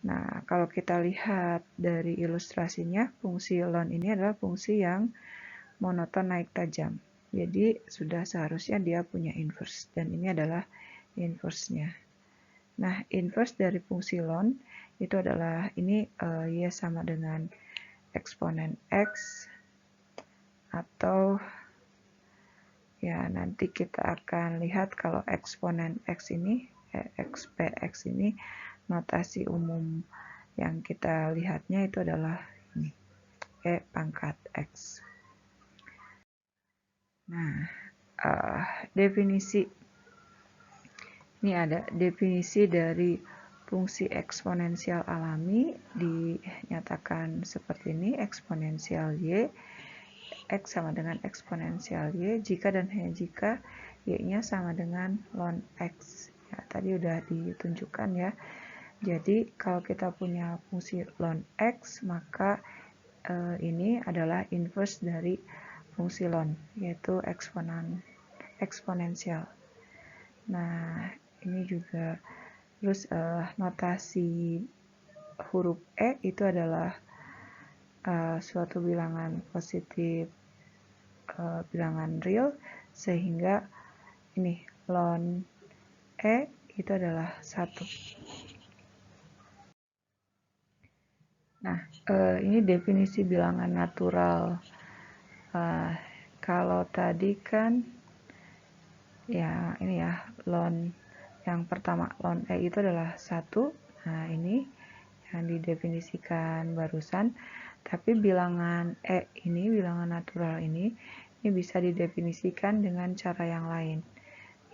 Nah, kalau kita lihat dari ilustrasinya, fungsi ln ini adalah fungsi yang monoton naik tajam. Jadi, sudah seharusnya dia punya inverse, dan ini adalah inverse-nya. Nah, inverse dari fungsi ln itu adalah ini y sama dengan eksponen x, atau ya nanti kita akan lihat kalau eksponen x ini, xpx ini, notasi umum yang kita lihatnya itu adalah ini, e pangkat x. Nah, definisi ini ada definisi dari fungsi eksponensial alami dinyatakan seperti ini, eksponensial y, x sama dengan eksponensial y, jika dan hanya jika y-nya sama dengan ln x. Ya, tadi udah ditunjukkan ya. Jadi kalau kita punya fungsi ln x, maka ini adalah inverse dari fungsi ln, yaitu eksponensial. Nah, ini juga terus notasi huruf E itu adalah suatu bilangan positif, bilangan real, sehingga ini ln E itu adalah 1. Nah, ini definisi bilangan natural. Kalau tadi kan ya ini ya, ln yang pertama ln E itu adalah 1. Nah, ini yang didefinisikan barusan. Tapi bilangan E ini, bilangan natural ini bisa didefinisikan dengan cara yang lain,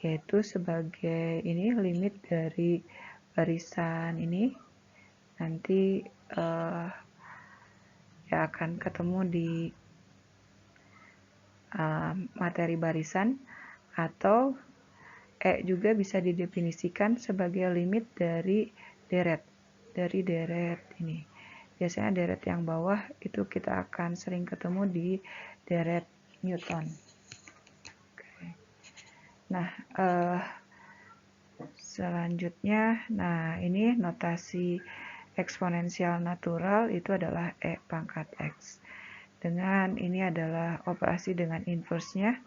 yaitu sebagai ini limit dari barisan ini nanti ya akan ketemu di materi barisan, atau E juga bisa didefinisikan sebagai limit dari deret ini. Biasanya deret yang bawah itu kita akan sering ketemu di deret Newton. Nah, selanjutnya, nah ini notasi eksponensial natural itu adalah E pangkat X. Dengan ini adalah operasi dengan inverse-nya.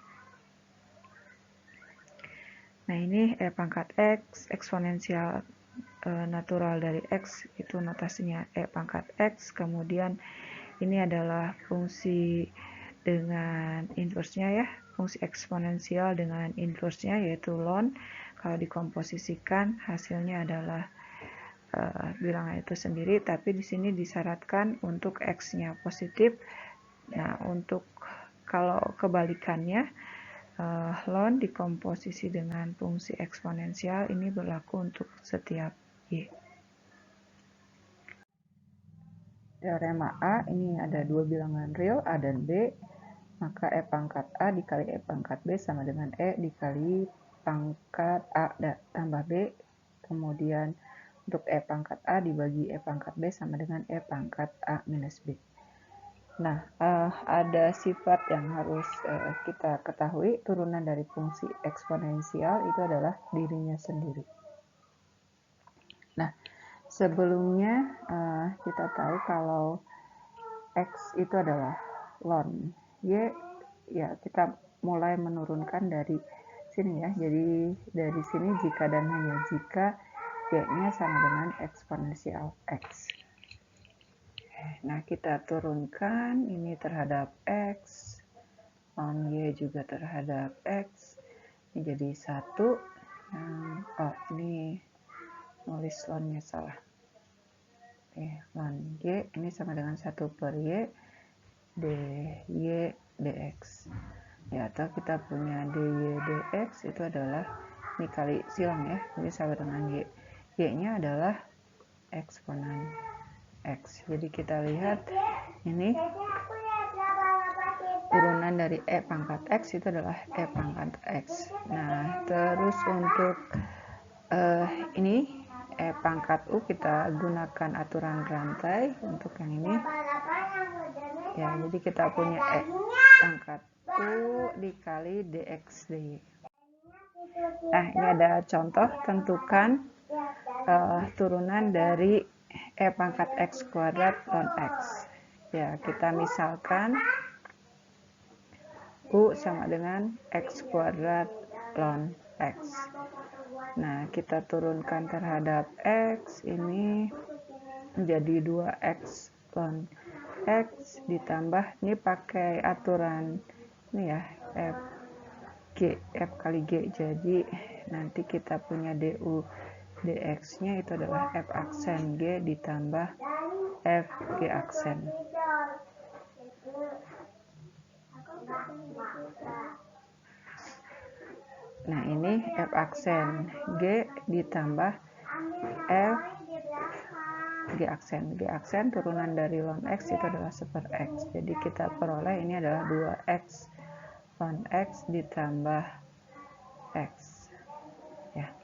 Nah, ini E pangkat X, eksponensial natural dari X, itu notasinya E pangkat X. Kemudian ini adalah fungsi dengan inverse-nya ya, fungsi eksponensial dengan inverse-nya, yaitu ln. Kalau dikomposisikan, hasilnya adalah bilangan itu sendiri, tapi di sini disyaratkan untuk X-nya positif. Nah, untuk kalau kebalikannya, ln dikomposisi dengan fungsi eksponensial, ini berlaku untuk setiap Y. teorema A ini ada dua bilangan real A dan B, maka E pangkat A dikali E pangkat B sama dengan E dikali pangkat A tambah B, kemudian untuk E pangkat A dibagi E pangkat B sama dengan E pangkat A minus B. Nah, ada sifat yang harus kita ketahui, turunan dari fungsi eksponensial itu adalah dirinya sendiri. Nah, sebelumnya kita tahu kalau X itu adalah ln Y, ya kita mulai menurunkan dari sini ya. Jadi dari sini jika dan hanya jika Y-nya sama dengan eksponensial X. Nah, kita turunkan ini terhadap X, ln Y juga terhadap X, ini jadi 1. Ini nulis ln-nya salah. Ln Y ini sama dengan 1 per Y dy dx. Ya, atau kita punya dy dx itu adalah ini kali silang ya, jadi sama dengan Y. Y-nya adalah eksponen X. Jadi kita lihat ini turunan dari E pangkat X itu adalah E pangkat X. Nah, terus untuk ini E pangkat U kita gunakan aturan rantai untuk yang ini. Ya, jadi kita punya E pangkat U dikali dx dy. Nah, ini ada contoh, tentukan turunan dari E pangkat X kuadrat ln X. Ya, kita misalkan U sama dengan X kuadrat ln X. Nah, kita turunkan terhadap X, ini menjadi 2X ln X ditambah, ini pakai aturan ini ya, F kali G, jadi nanti kita punya du dx nya itu adalah F aksen G ditambah F G aksen. Nah, ini F aksen G ditambah F G aksen. G aksen turunan dari ln X itu adalah 1 per X. Jadi kita peroleh ini adalah 2X ln X ditambah X. Ya.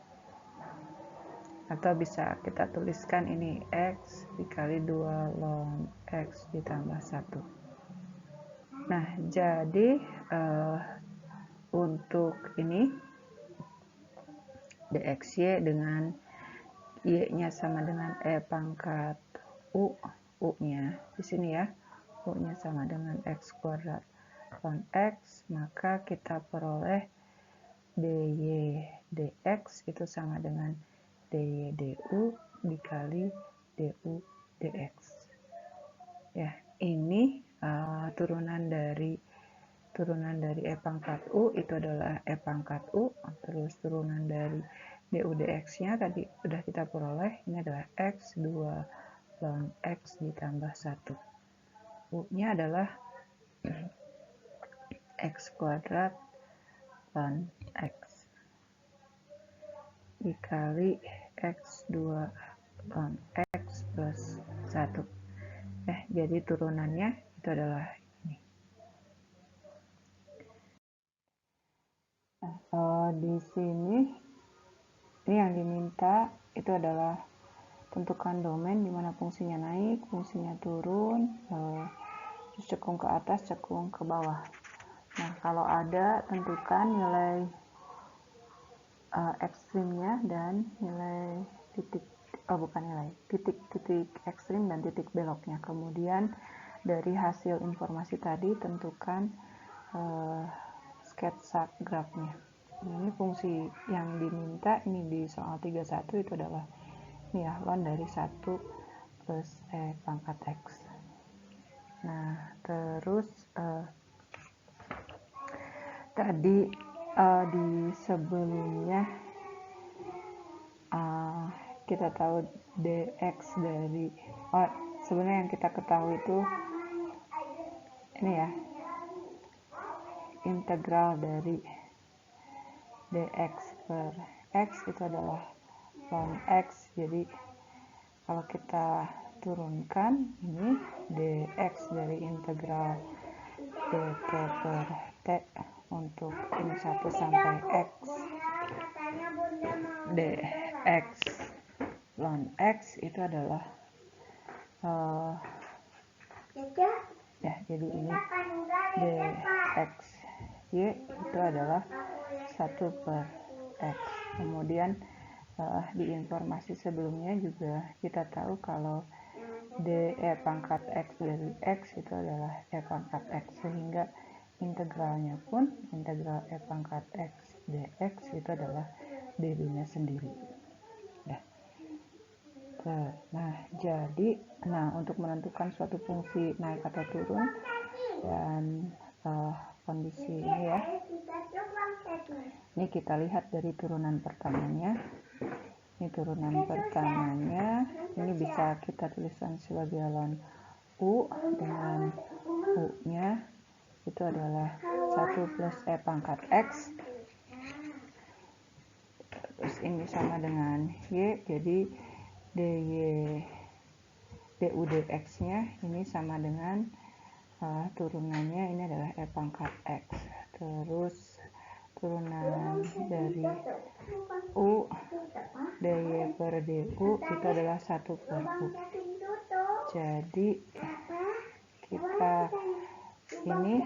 Atau bisa kita tuliskan ini X dikali 2 ln X ditambah 1. Nah, jadi untuk ini dxy dengan y-nya sama dengan E pangkat U, U-nya di sini ya, U-nya sama dengan X kuadrat ln X, maka kita peroleh dy dx itu sama dengan dy du dikali du dx. Ya, ini turunan dari E pangkat U itu adalah E pangkat U, terus turunan dari du dx-nya tadi sudah kita peroleh, ini adalah X 2 ln X ditambah 1. U-nya adalah X kuadrat ln X dikali X 2 ln X plus 1. Jadi turunannya itu adalah ini. Di sini ini yang diminta itu adalah tentukan domain di mana fungsinya naik, fungsinya turun, terus cekung ke atas, cekung ke bawah. Nah, kalau ada tentukan nilai ekstrimnya dan nilai titik ekstrim dan titik beloknya. Kemudian dari hasil informasi tadi tentukan sketsa grafnya. Ini fungsi yang diminta ini di soal 31 itu adalah ini ya, ln dari 1 plus E pangkat X. Nah, terus tadi di sebelumnya kita tahu dx dari sebenarnya yang kita ketahui itu ini ya, integral dari dx per x itu adalah ln x. Jadi kalau kita turunkan ini dx dari integral dt per t untuk ini 1 sampai x, dx ln x itu adalah ya, jadi ini dx y itu adalah 1 per x. Kemudian di informasi sebelumnya juga kita tahu kalau d e pangkat x dari x itu adalah e pangkat x, sehingga integralnya pun integral e pangkat x dx itu adalah dirinya sendiri. Nah, untuk menentukan suatu fungsi naik atau turun dan kondisi ini ya, ini kita lihat dari turunan pertamanya. Ini turunan pertamanya, ini bisa kita tuliskan sebagai ln u, dengan u-nya itu adalah 1 plus e pangkat x, terus ini sama dengan y, jadi dy du dx nya ini sama dengan turunannya ini adalah e pangkat x, terus turunan dari u dy per du itu adalah 1 per u. Jadi kita ini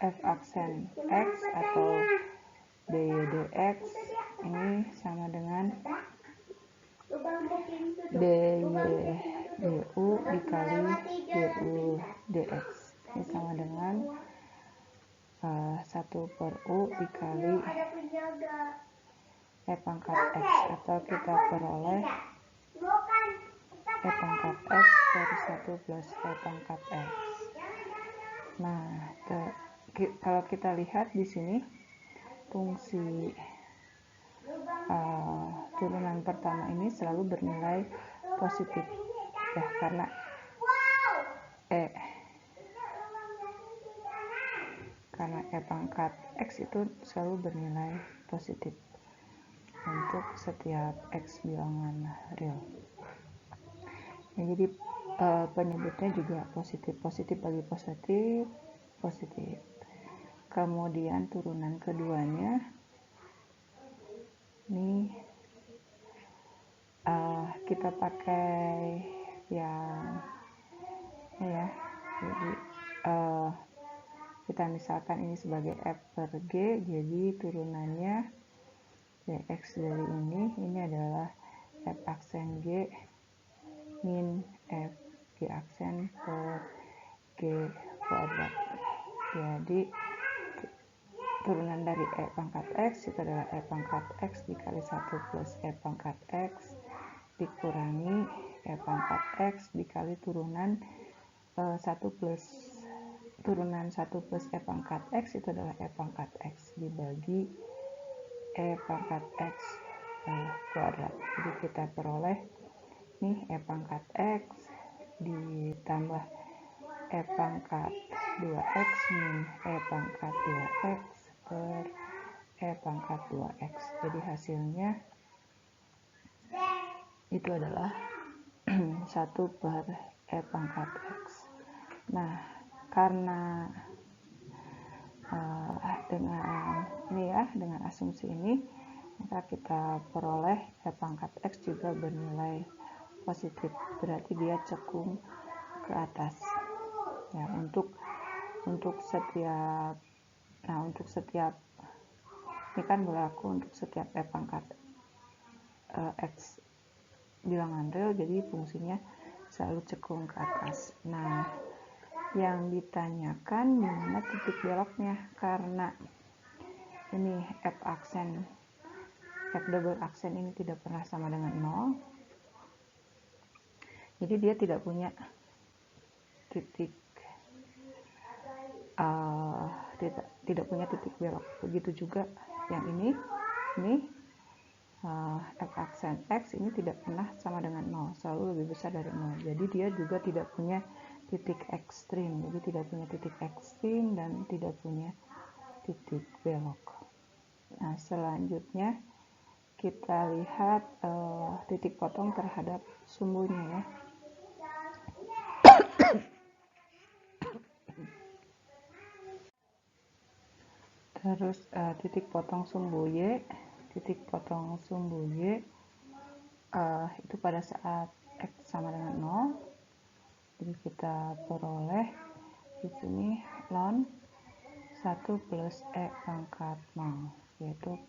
f aksen x atau dy dx ini sama dengan dy du dikali du dx, ini sama dengan 1 per u dikali e pangkat x, atau kita peroleh e pangkat x per 1 plus e pangkat x. Nah, kalau kita lihat di sini fungsi turunan pertama ini selalu bernilai positif ya, karena e pangkat x itu selalu bernilai positif untuk setiap x bilangan real. Ya, jadi penyebutnya juga positif bagi positif. Kemudian turunan keduanya ini kita pakai yang ini ya, jadi kita misalkan ini sebagai f per g, jadi turunannya dx dari ini adalah f aksen g min f g aksen per g kuadrat. Jadi turunan dari e pangkat x itu adalah e pangkat x dikali 1 plus e pangkat x dikurangi e pangkat x dikali turunan 1 plus e pangkat x itu adalah e pangkat x dibagi e pangkat x kuadrat. Jadi kita peroleh nih e pangkat x ditambah e pangkat 2x min e pangkat 2x per e pangkat 2x. Jadi hasilnya itu adalah 1 per e pangkat x. Nah, karena dengan asumsi ini, maka kita peroleh e pangkat x juga bernilai positif, berarti dia cekung ke atas. Ya, untuk setiap ini kan berlaku untuk setiap e pangkat x bilangan real, jadi fungsinya selalu cekung ke atas. Nah, yang ditanyakan di mana titik beloknya, karena ini f double aksen ini tidak pernah sama dengan 0, jadi dia tidak punya titik belok. Begitu juga yang ini f aksen x ini tidak pernah sama dengan 0, selalu lebih besar dari 0. Jadi dia juga tidak punya titik ekstrim, jadi tidak punya titik ekstrim dan tidak punya titik belok. Nah, selanjutnya kita lihat titik potong terhadap sumbunya ya. Terus titik potong sumbu Y, itu pada saat X sama dengan 0. Jadi kita peroleh di sini ln 1 plus E pangkat 0, yaitu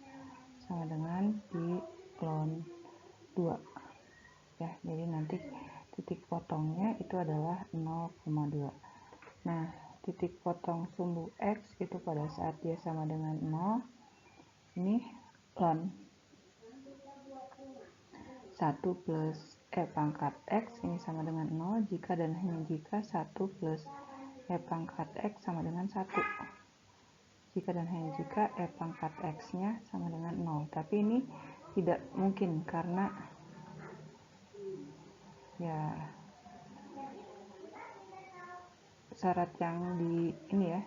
sama dengan di ln 2 ya. Jadi nanti titik potongnya itu adalah 0,2. Nah, titik potong sumbu X itu pada saat dia sama dengan 0, ini ln 1 plus E pangkat X ini sama dengan 0 jika dan hanya jika 1 plus E pangkat X sama dengan 1. Jika dan hanya jika E pangkat X nya sama dengan 0. Tapi ini tidak mungkin karena ya syarat yang di ini ya,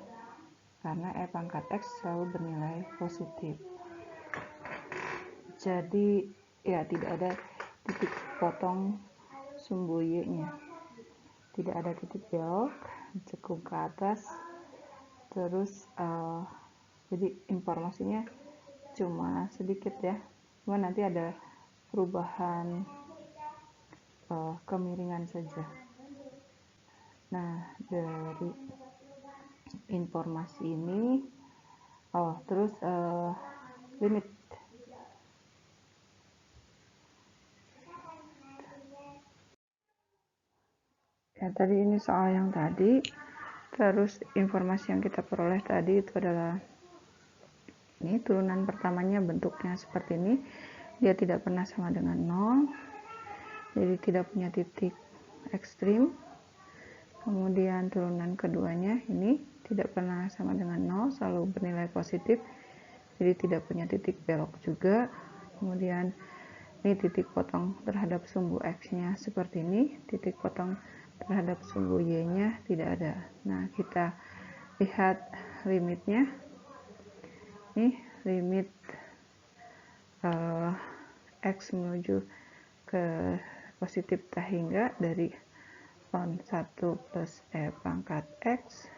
karena E pangkat X selalu bernilai positif. Jadi ya tidak ada titik potong sumbu Y nya, tidak ada titik belok, cekung ke atas. Terus jadi informasinya cuma sedikit ya, cuma nanti ada perubahan kemiringan saja. Nah, dari informasi ini terus limit. Ya, tadi ini soal yang tadi. Terus informasi yang kita peroleh tadi itu adalah ini turunan pertamanya bentuknya seperti ini. Dia tidak pernah sama dengan 0. Jadi tidak punya titik ekstrim. Kemudian turunan keduanya ini tidak pernah sama dengan 0, selalu bernilai positif. Jadi tidak punya titik belok juga. Kemudian ini titik potong terhadap sumbu X-nya seperti ini, titik potong terhadap sumbu Y-nya tidak ada. Nah, kita lihat limitnya. Ini limit X menuju ke positif tak hingga dari ln 1 plus E pangkat X.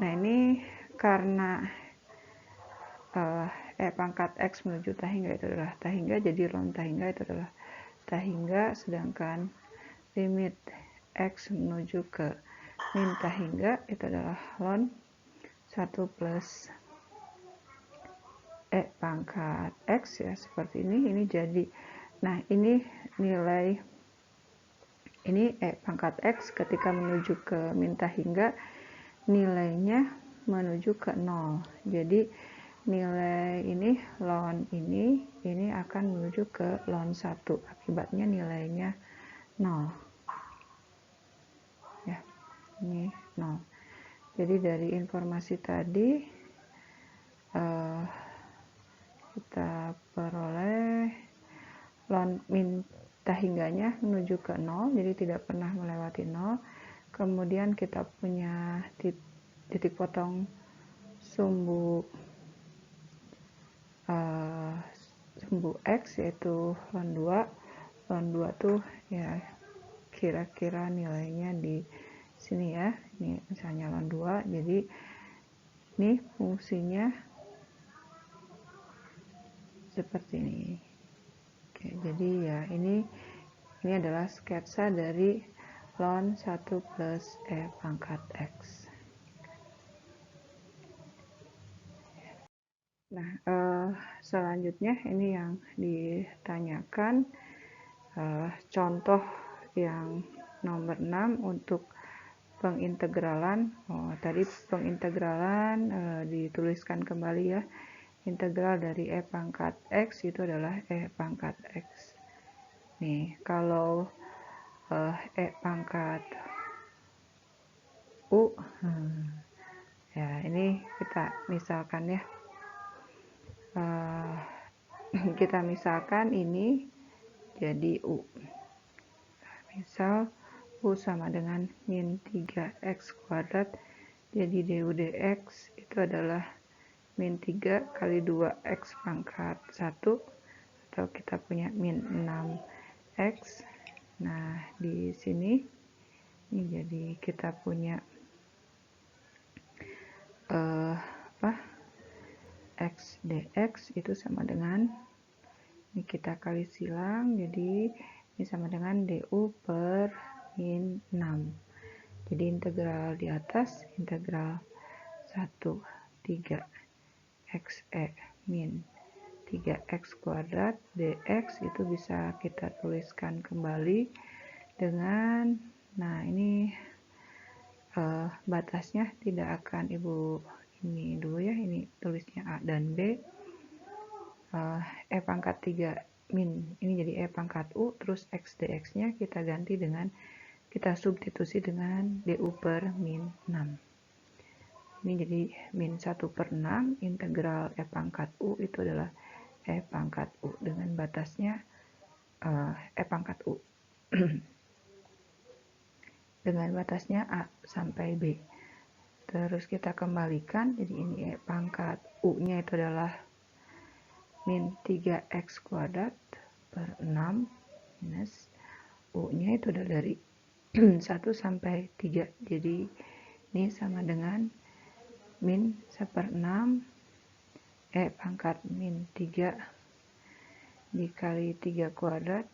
Nah, ini karena E pangkat X menuju tak hingga itu adalah tak hingga, jadi ln tak hingga itu adalah tak hingga, sedangkan limit X menuju ke min tak hingga itu adalah ln 1 plus E pangkat X ya, seperti ini jadi. Nah, ini nilai ini E pangkat X ketika menuju ke min tak hingga nilainya menuju ke 0. Jadi nilai ini ln ini akan menuju ke ln 1, akibatnya nilainya 0 ya, ini 0. Jadi dari informasi tadi kita peroleh ln min tak hingganya menuju ke 0, jadi tidak pernah melewati 0. Kemudian kita punya titik potong sumbu X yaitu ln 2. Ln 2 tuh ya kira-kira nilainya di sini ya. Ini misalnya ln 2. Jadi ini fungsinya seperti ini. Oke, jadi ya ini adalah sketsa dari ln 1 plus E pangkat X. Nah, selanjutnya ini yang ditanyakan contoh yang nomor 6 untuk pengintegralan. Tadi pengintegralan dituliskan kembali ya. Integral dari E pangkat X itu adalah E pangkat X. Nih, kalau E pangkat U, ya ini kita misalkan ya. Kita misalkan ini jadi U. Misal U sama dengan min 3x kuadrat, jadi du dx itu adalah min 3 kali 2x pangkat 1, atau kita punya min 6x. Nah, di sini ini jadi kita punya dx itu sama dengan, ini kita kali silang, jadi ini sama dengan du per min 6. Jadi integral di atas, integral 1, 3 x min 3x kuadrat dx itu bisa kita tuliskan kembali dengan, nah ini batasnya tidak akan Ibu ini dulu ya, ini tulisnya A dan B. E pangkat 3 min, ini jadi E pangkat U, terus X dx nya kita ganti dengan, kita substitusi dengan du per min 6. Ini jadi min 1 per 6, integral E pangkat U itu adalah E pangkat U dengan batasnya E pangkat U dengan batasnya A sampai B. Terus kita kembalikan, jadi ini E pangkat U nya itu adalah min 3x kuadrat per 6 minus U nya itu adalah dari 1 sampai 3, jadi ini sama dengan min 1/6 E pangkat min 3 dikali 3 kuadrat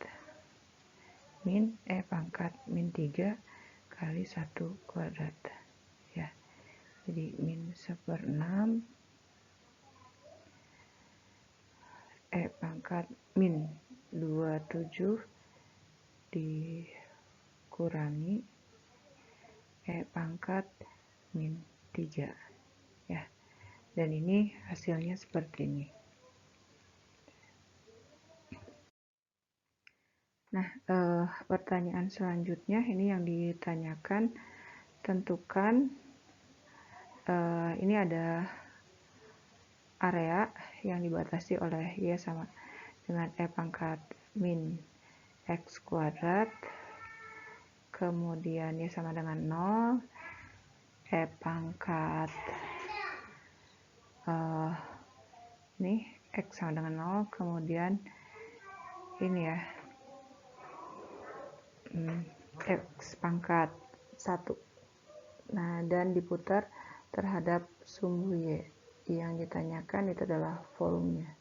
min E pangkat min 3 kali 1 kuadrat ya. Jadi min 1/6 E pangkat min 27 dikurangi E pangkat min 3 ya. Dan ini hasilnya seperti ini. Nah, pertanyaan selanjutnya ini yang ditanyakan, tentukan ini ada area yang dibatasi oleh Y sama dengan E pangkat min X kuadrat, kemudian Y sama dengan 0, E pangkat ini X sama dengan 0, kemudian ini ya, X pangkat 1. Nah, dan diputar terhadap sumbu Y. Yang ditanyakan itu adalah volumenya.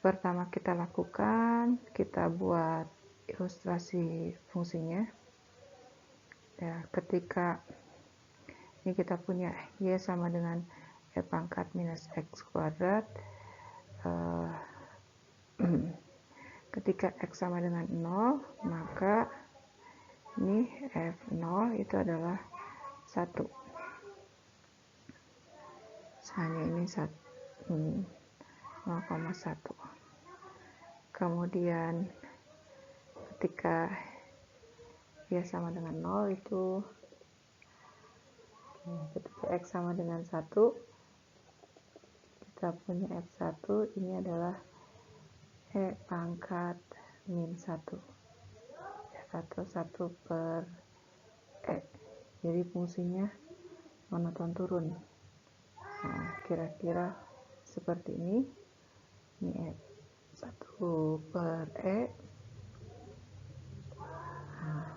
Pertama kita lakukan, kita buat ilustrasi fungsinya. Ya, ketika ini kita punya Y sama dengan E pangkat minus X kuadrat, ketika X sama dengan 0, maka ini F0 itu adalah 1. Hanya ini 0,1. Kemudian ketika Y sama dengan 0 itu, ketika X sama dengan 1, kita punya F1 ini adalah E pangkat min 1 atau 1 per E. Jadi fungsinya monoton turun. Nah, kira-kira seperti ini. Ini E 1 per E. Nah,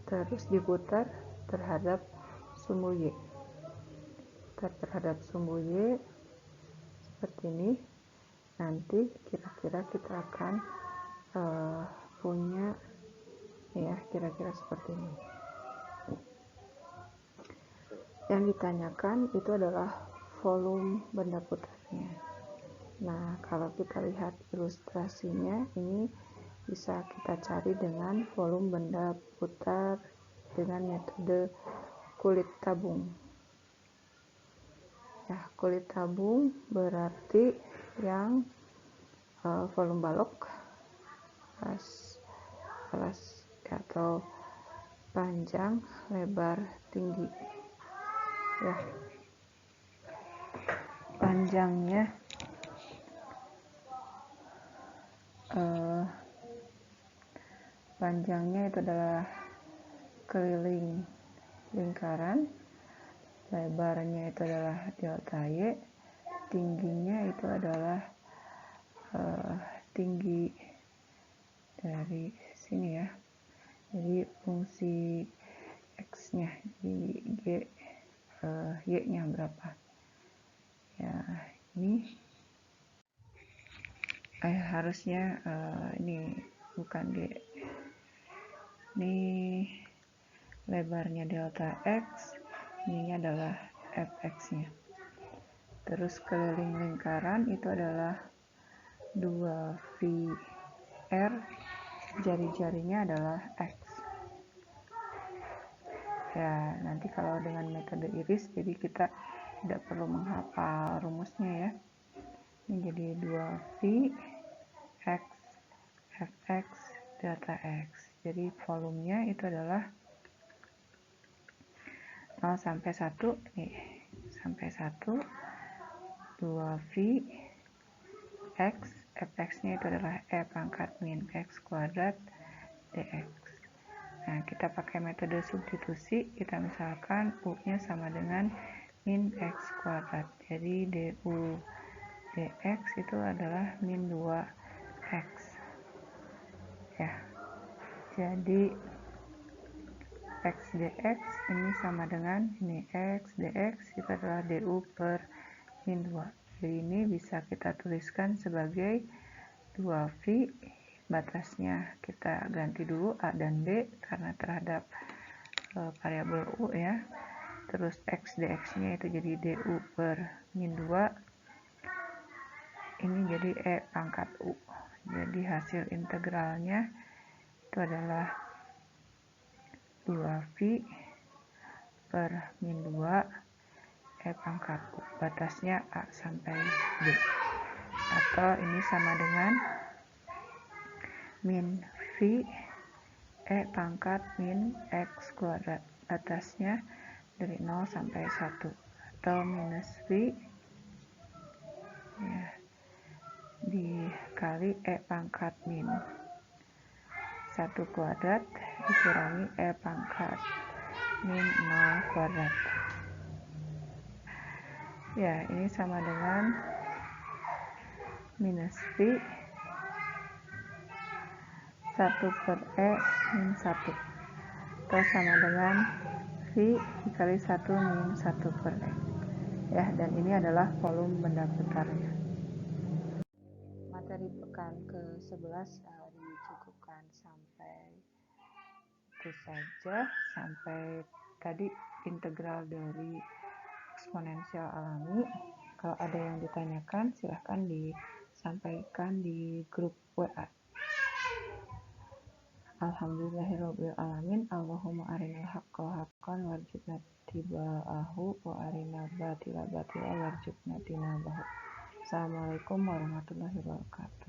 terus diputar terhadap sumbu Y. Terhadap sumbu Y seperti ini. Nanti kira-kira kita akan punya ya, kira-kira seperti ini. Yang ditanyakan itu adalah volume benda putarnya. Nah, kalau kita lihat ilustrasinya, ini bisa kita cari dengan volume benda putar dengan metode kulit tabung. Ya, kulit tabung berarti yang volume balok kelas atau panjang, lebar, tinggi. Ya, panjangnya itu adalah keliling lingkaran, lebarnya itu adalah delta Y, tingginya itu adalah tinggi dari sini ya. Jadi fungsi X-nya di Y-nya berapa? Ya, ini harusnya ini bukan D, ini lebarnya delta X, ininya adalah Fx nya. Terus keliling lingkaran itu adalah 2VR, jari-jarinya adalah X. Ya, nanti kalau dengan metode iris, jadi kita tidak perlu menghafal rumusnya ya. Ini jadi 2V X Fx delta X. Jadi volumenya itu adalah 0 sampai 1 nih, sampai 1 2V X Fx nya itu adalah E pangkat min X kuadrat dx. Nah, kita pakai metode substitusi, kita misalkan U nya sama dengan min X kuadrat, jadi du dx itu adalah min 2x ya. Jadi x dx ini sama dengan ini x dx itu adalah du per min 2. Jadi ini bisa kita tuliskan sebagai 2V, batasnya kita ganti dulu A dan B karena terhadap variabel U ya. Terus x dx nya itu jadi du per min 2, ini jadi E pangkat U. Jadi hasil integralnya itu adalah 2V per min 2 E pangkat U, batasnya A sampai B, atau ini sama dengan min V E pangkat min X kuadrat, batasnya dari 0 sampai 1, atau minus V ya, dikali E pangkat min 1 kuadrat dikurangi E pangkat min 0 kuadrat. Ya, ini sama dengan minus V 1 per E min 1, atau sama dengan V dikali 1 min 1 per E. Ya, dan ini adalah volume benda putarnya. Materi pekan ke-11 dicukupkan sampai itu saja, sampai tadi integral dari eksponensial alami. Kalau ada yang ditanyakan silahkan disampaikan di grup WA. Alhamdulillahirabbil alamin. Allahumma arinal haqqa haqqan warzuqna tibaahu wa arinal batila batila warzuqna tinabahu. Assalamualaikum warahmatullahi wabarakatuh.